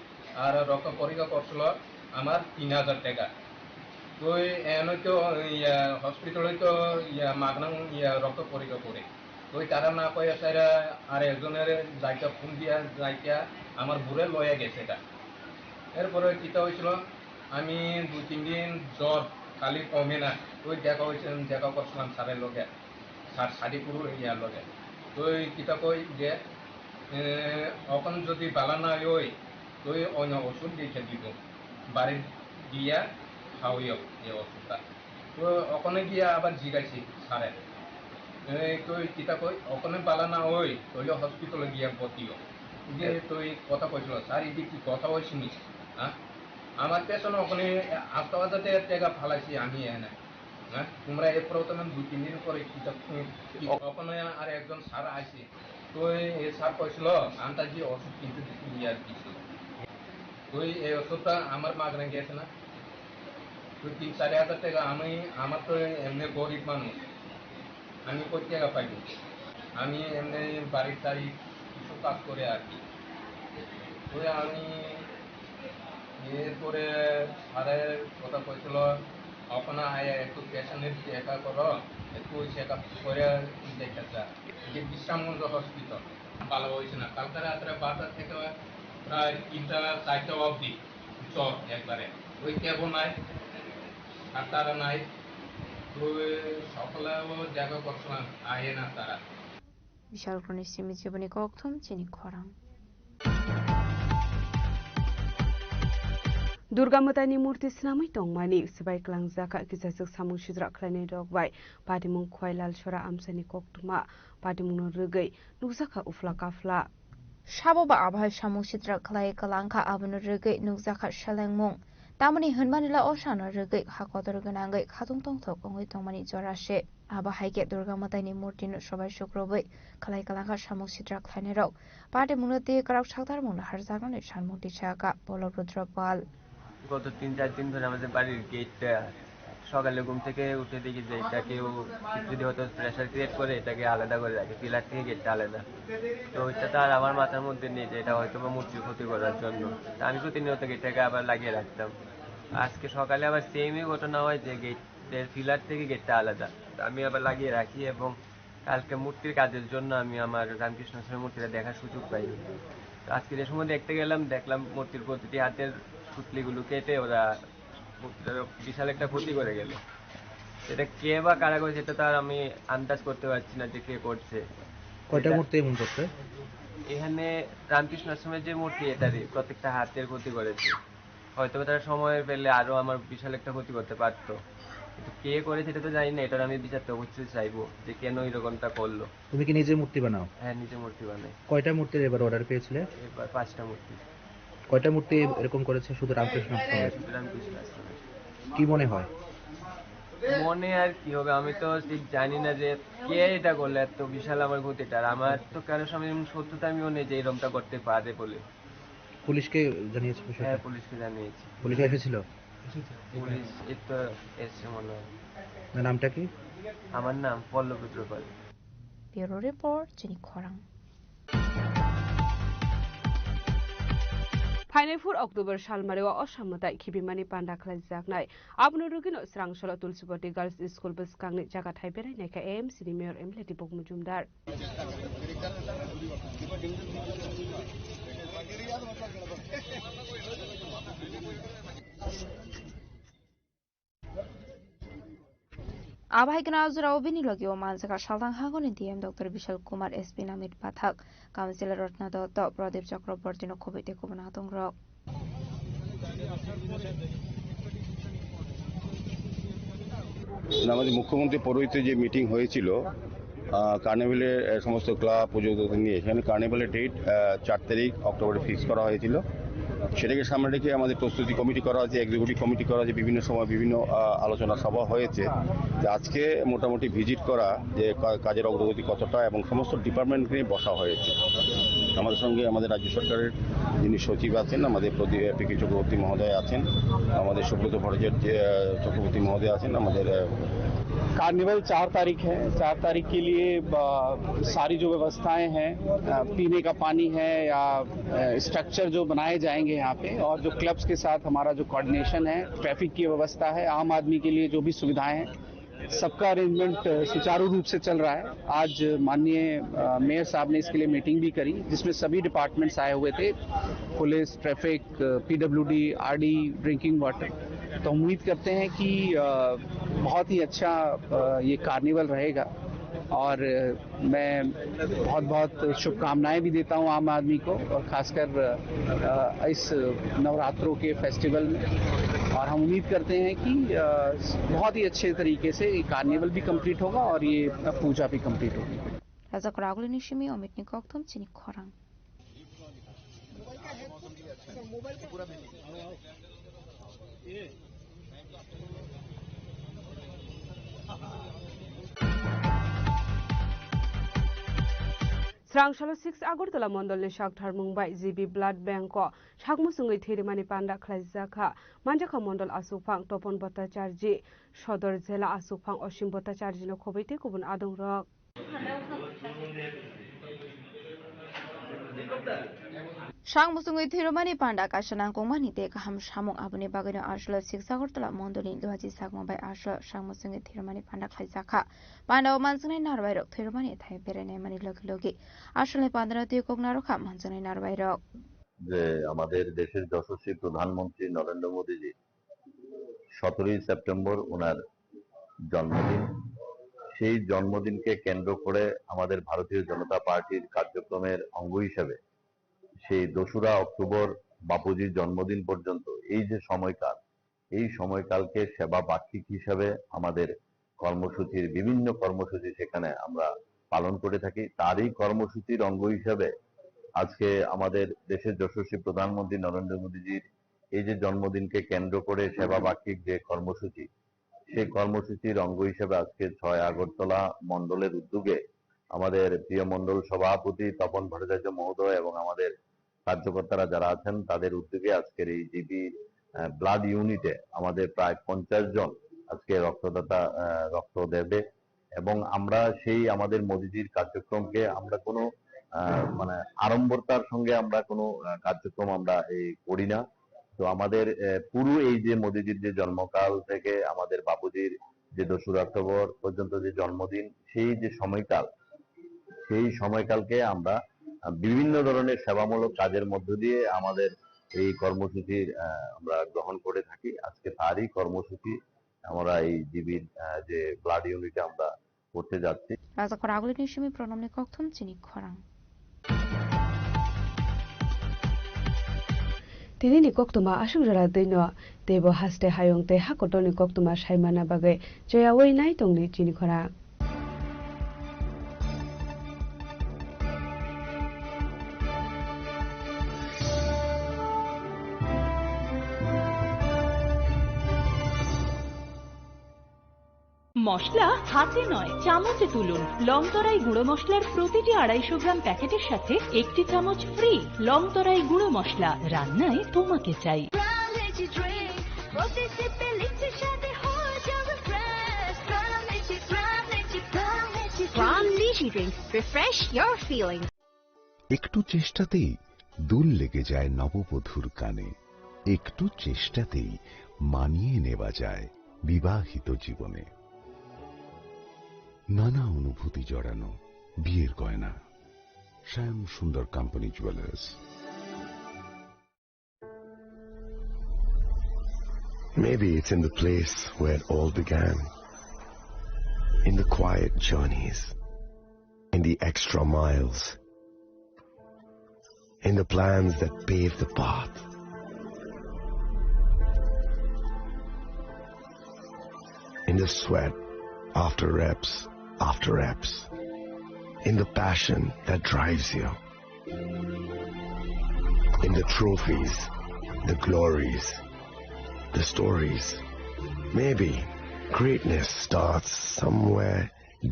আর রক্ত পরীক্ষা করছিল আমার 3000 টাকা তো এনে তো হসপিটালে তো মাগনা রক্ত পরীক্ষা করে তো তারা না কয়ে সারা আর একজনের যাইটা ফোন দিয়া যাইটা আমার বুড়ে লয়ে গেছে এটা এরপরে কিতা হয়েছিল আমি 2-3 দিন জ্বর খালি কমে না ওই দেখা করছিলাম স্যারের লগে স্যার সাদিপুর লগে তো কিতা কই যে এখন যদি বালা না হয় তো অন্য ওষুধ দেখে দিব বাড়ি দিয়া খাওয়াইও এই ওষুধটা তো ওখানে গিয়ে আবার জিগাইছি সারে তুই কিতা কই ওখানে পালা না হই তৈলে হসপিটালে গিয়া ভর্তিও গিয়ে তুই কথা কইছিল স্যার এদিকে কি কথা হয়েছিনি হ্যাঁ আমার পেছনে ওখানে 8000 টাকা ফালাইছি আমি এনে হ্যাঁ তোমরা এই প্রথমে 2-3 দিন পরে কিতা ওখানে আর একজন স্যার আইছে তো এই স্যার কইছিল আন্তাজি ওষুধ কিনতে দিয়া দিছিল তুই এই ওষুধটা আমার মাগনা গেছে না তো 3-4 টাকা আমি আমার তো এমনি গরিব মানুষ আমি কই টাকা পাইব আমি এমনি বাড়ির টাড়ি কিছু কাজ করে আর কি তো আমি এরপরে স্যারের কথা কইছিল ওখানে আয়া একটু পেশেন্টের চেক করো একটু চেক আপ করে দেখেছে যে বিশ্রামগঞ্জ হসপিটাল ভালো হয়েছে না কালকে রাত্রে 12টা থেকে প্রায় 3টা-4টা অবধি জ্বর একবারে ওই ক্যাবও নাই আর তারা নাই তো সকালেও দেখা করছিলাম আয়ে না তারা বিশাল ক্রনিশ্চিমি জীবনী কক্থম চিনি খরাং Durga Matani Murti Sinamai Tongmani, Sabai Klang Zaka, Kisasuk Samung Shidra Klane Dogbai, Padimung Kwailal Shora Amsani Koktuma, Padimung Rugai, Nuzaka Ufla Kafla. Shaboba Abhai Shamu Shidra Klai Kalanka Abunu Rugai, Nuzaka Shalangmung. Tamani Hunmanila Oshana Rugai, Hakotor Ganangai, Katung Tong Tok, Only Tongmani Jorashe, Abba Haiket Durga Matani Murti Shobai Shukrobai, Kalai Kalanka Shamu Shidra Klanero, Padimunati Karab Shaktar Muna Harzagan, Shanmuti Chaka, Polo Rudrapal. গত 3-4 দিন ধরে আমাদের বাড়ির গেটটা সকালে ঘুম থেকে উঠে দেখি যে এটা কেউ যদি হয়তো প্রেসার ক্রিয়েট করে এটাকে আলাদা করে রাখে পিলার থেকে গেটটা আলাদা তো ওইটা তো আর আমার মাথার মধ্যে নেই যে এটা হয়তো মূর্তির ক্ষতি করার জন্য আমি প্রতিনিয়ত গেটটাকে আবার লাগিয়ে রাখতাম আজকে সকালে আবার সেমই ঘটনা হয় যে গেটের পিলার থেকে গেটটা আলাদা আমি আবার লাগিয়ে রাখি এবং কালকে মূর্তির কাজের জন্য আমি আমার রামকৃষ্ণ স্বামীর মূর্তিটা দেখার সুযোগ পাইনি আজকে যে সময় দেখতে গেলাম দেখলাম মূর্তির প্রতিটি হাতের পুতলিগুলো কেটে ওরা বিশাল একটা ক্ষতি করে গেল এটা কে বা কারা করেছে সেটা তো আর আমি আন্দাজ করতে পারছি না যে কে করছে কয়টা মূর্তি এমন করছে এখানে রামকৃষ্ণ আশ্রমের যে মূর্তি এটারই প্রত্যেকটা হাতের ক্ষতি করেছে হয়তো তারা সময় পেলে আরো আমার বিশাল একটা ক্ষতি করতে পারতো কিন্তু কে করেছে সেটা তো জানি না এটার আমি বিচার তো অবশ্যই চাইবো যে কেন এরকমটা করলো তুমি কি নিজে মূর্তি বানাও হ্যাঁ নিজে মূর্তি বানাই কয়টা মূর্তির এবার অর্ডার পেয়েছিলে এবার 5টা মূর্তি কয়টা মূর্তি এরকম করেছে শুধু রামকৃষ্ণ কি মনে হয় মনে আর কি হবে আমি তো ঠিক জানি না যে কে এটা করলে এত বিশাল আমার ক্ষতিটা আমার তো কারোর সামনে সত্যতা আমিও নেই যে এরকমটা করতে পারে বলে পুলিশকে জানিয়েছে বিষয়টা হ্যাঁ পুলিশকে জানিয়েছি পুলিশ এসেছিল পুলিশ এই তো এসে মনে হয় নামটা কি আমার নাম পল্লব রুদ্রপাল ব্যুরো রিপোর্ট চিনি খরাং Fainai October Shalmarewa Oshamutai Kibimani Panda Klazaknai. Abnu Rugino Srang Shala Tulsipoti Girls School Buskang Jagat Hypera Neka AM City Mayor Emleti Bogmujumdar. Abhai Gnazra Vinilogio Manzaka Shaldan Hagon in DM Dr. Vishal Kumar SP Namit Pathak, Councillor Rotna Dotto, Pradip Chakrabortino Kobite Kubanatong Rock. আমাদের মুখ্যমন্ত্রী পৌরহিত্যে যে meeting হয়েছিল কার্নিভালের সমস্ত club পর্যটকদের নিয়ে সেখানে কার্নিভালের date 4 তারিখ অক্টোবরে ফিক্স করা হয়েছিল সেটাকে সামনে রেখে আমাদের প্রস্তুতি কমিটি করা হয়েছে এক্সিকিউটিভ কমিটি করা হয়েছে বিভিন্ন সময় বিভিন্ন আলোচনা সভা হয়েছে যে আজকে মোটামুটি ভিজিট করা যে কাজের অগ্রগতি কতটা এবং সমস্ত ডিপার্টমেন্ট নিয়ে বসা হয়েছে আমাদের সঙ্গে আমাদের রাজ্য সরকারের যিনি সচিব আছেন আমাদের পিকে চক্রবর্তী মহোদয় আছেন আমাদের সুব্রত ভট্টাচার্য চক্রবর্তী মহোদয় আছেন আমাদের कार्निवल 4 तारीख है 4 तारीख के लिए सारी जो व्यवस्थाएं हैं पीने का पानी है या स्ट्रक्चर जो बनाए जाएंगे यहाँ पे और जो क्लब्स के साथ हमारा जो कोऑर्डिनेशन है ट्रैफिक की व्यवस्था है आम आदमी के लिए जो भी सुविधाएं हैं सबका अरेंजमेंट सुचारू रूप से चल रहा है आज माननीय मेयर साहब ने इसके लिए मीटिंग भी करी जिसमें सभी डिपार्टमेंट्स आए हुए थे police traffic PWD RD drinking water तो उम्मीद करते हैं कि बहुत ही अच्छा ये कार्निवल रहेगा और मैं बहुत बहुत शुभकामनाएं भी देता हूं आम आदमी को और खासकर इस नवरात्रों के फेस्टिवल में और हम उम्मीद करते हैं कि बहुत ही अच्छे तरीके से ये कार्निवल भी कंप्लीट होगा और ये पूजा भी कंप्लीट होगी राजा कोरागुल निशिमी अमित निकोक्तम चिनी खोरांग Srangshalo 6 Agortala Mondol ni Shakthar Mumbai GB Blood Bank ko Shakmusungai Thirimani Panda Khlajaka Manjaka Mondol Asupang Topon Bhattacharji Shodor Jela Asupang Oshim Bhattacharji no Khobite Kubun Adong Rok Shang Musungai Thirumani Panda Kashanang Komani Te Kaham Shamung Abuni Bagano Ashla 6 Agortala Mondolin Luhaji Sagma by Ashla Shang Musungai Thirumani Panda Khlajaka Panda Mansungai Narvairok Thirumani Thai Perene Mani Logi আসলে 15টি কোকনারখা মঞ্চনে নারবাইরক যে আমাদের দেশের যশস্বী প্রধানমন্ত্রী নরেন্দ্র মোদীজি 17 September ওনার জন্মদিন সেই জন্মদিনকে কেন্দ্র করে আমাদের ভারতীয় জনতা পার্টির কার্যক্রমের অঙ্গ হিসেবে সেই 2রা অক্টোবর বাপুজির জন্মদিন পর্যন্ত এই যে সময়কাল, এই সময়কালকে সেবা বার্ষিক হিসাবে আমাদের কর্মসূচির বিভিন্ন কর্মসূচি সেখানে আমরা পালন করে থাকি। তারই কর্মসূচির অঙ্গ হিসাবে আজকে আমাদের দেশের যশস্বী প্রধানমন্ত্রী নরেন্দ্র মোদীজির এই যে জন্মদিনকে কেন্দ্র করে সেবা বার্ষিক যে কর্মসূচি, সেই কর্মসূচির অঙ্গ হিসেবে আজকে 6 আগরতলা মণ্ডলের উদ্যোগে আমাদের প্রিয় মণ্ডল সভাপতি তপন ভট্টাচার্য মহোদয় এবং আমাদের কার্যকর্তারা যারা আছেন তাদের উদ্যোগে আজকের এই জিবি ব্লাড ইউনিটে আমাদের প্রায় 50 জন আজকে রক্ত দেবে এবং আমরা সেই আমাদের মোদিজির কার্যক্রমকে আমরা কোনো মানে আড়ম্বরতার সঙ্গে আমরা কোনো কার্যক্রম আমরা করি না। তো আমাদের পুরো এই যে মোদিজির যে জন্মকাল থেকে আমাদের বাপুজির যে 2রা অক্টোবর পর্যন্ত যে জন্মদিন, সেই যে সময়কাল, সেই সময়কালকে আমরা বিভিন্ন ধরনের সেবামূলক কাজের মধ্য দিয়ে আমাদের এই কর্মসূচির আমরা গ্রহণ করে থাকি। আজকে তারই কর্মসূচি আমরা এই জিবির যে ব্লাড ইউনিটে আমরা করতে যাচ্ছি। রাজাখর আগুলি নিশমি প্রণমনি কক্থম চিনি খরাং tinini koktuma ashugrara deino tebo haste hayongte hakotoni koktuma saimana bagai joyawei nai tongni chini khora মশলা হাতে নয় চামচে তুলুন। লংতরাই গুঁড়ো মশলার প্রতিটি 250 গ্রাম প্যাকেটের সাথে 1টি চামচ ফ্রি। লংতরাই গুঁড়ো মশলা, রান্নায় তোমাকে চাই। একটু চেষ্টাতেই দুল লেগে যায় নববধূর কানে, একটু চেষ্টাতেই মানিয়ে নেওয়া যায় বিবাহিত জীবনে। নানা অনুভূতি জড়ানো বিয়ের গয়না, শ্যাম সুন্দর company jewellers. Maybe it's in the place where it all began, in the quiet journeys, in the extra miles, in the plans that pave the path. In the sweat after reps, in the passion that drives you, in the trophies, the glories, the stories. Maybe greatness starts somewhere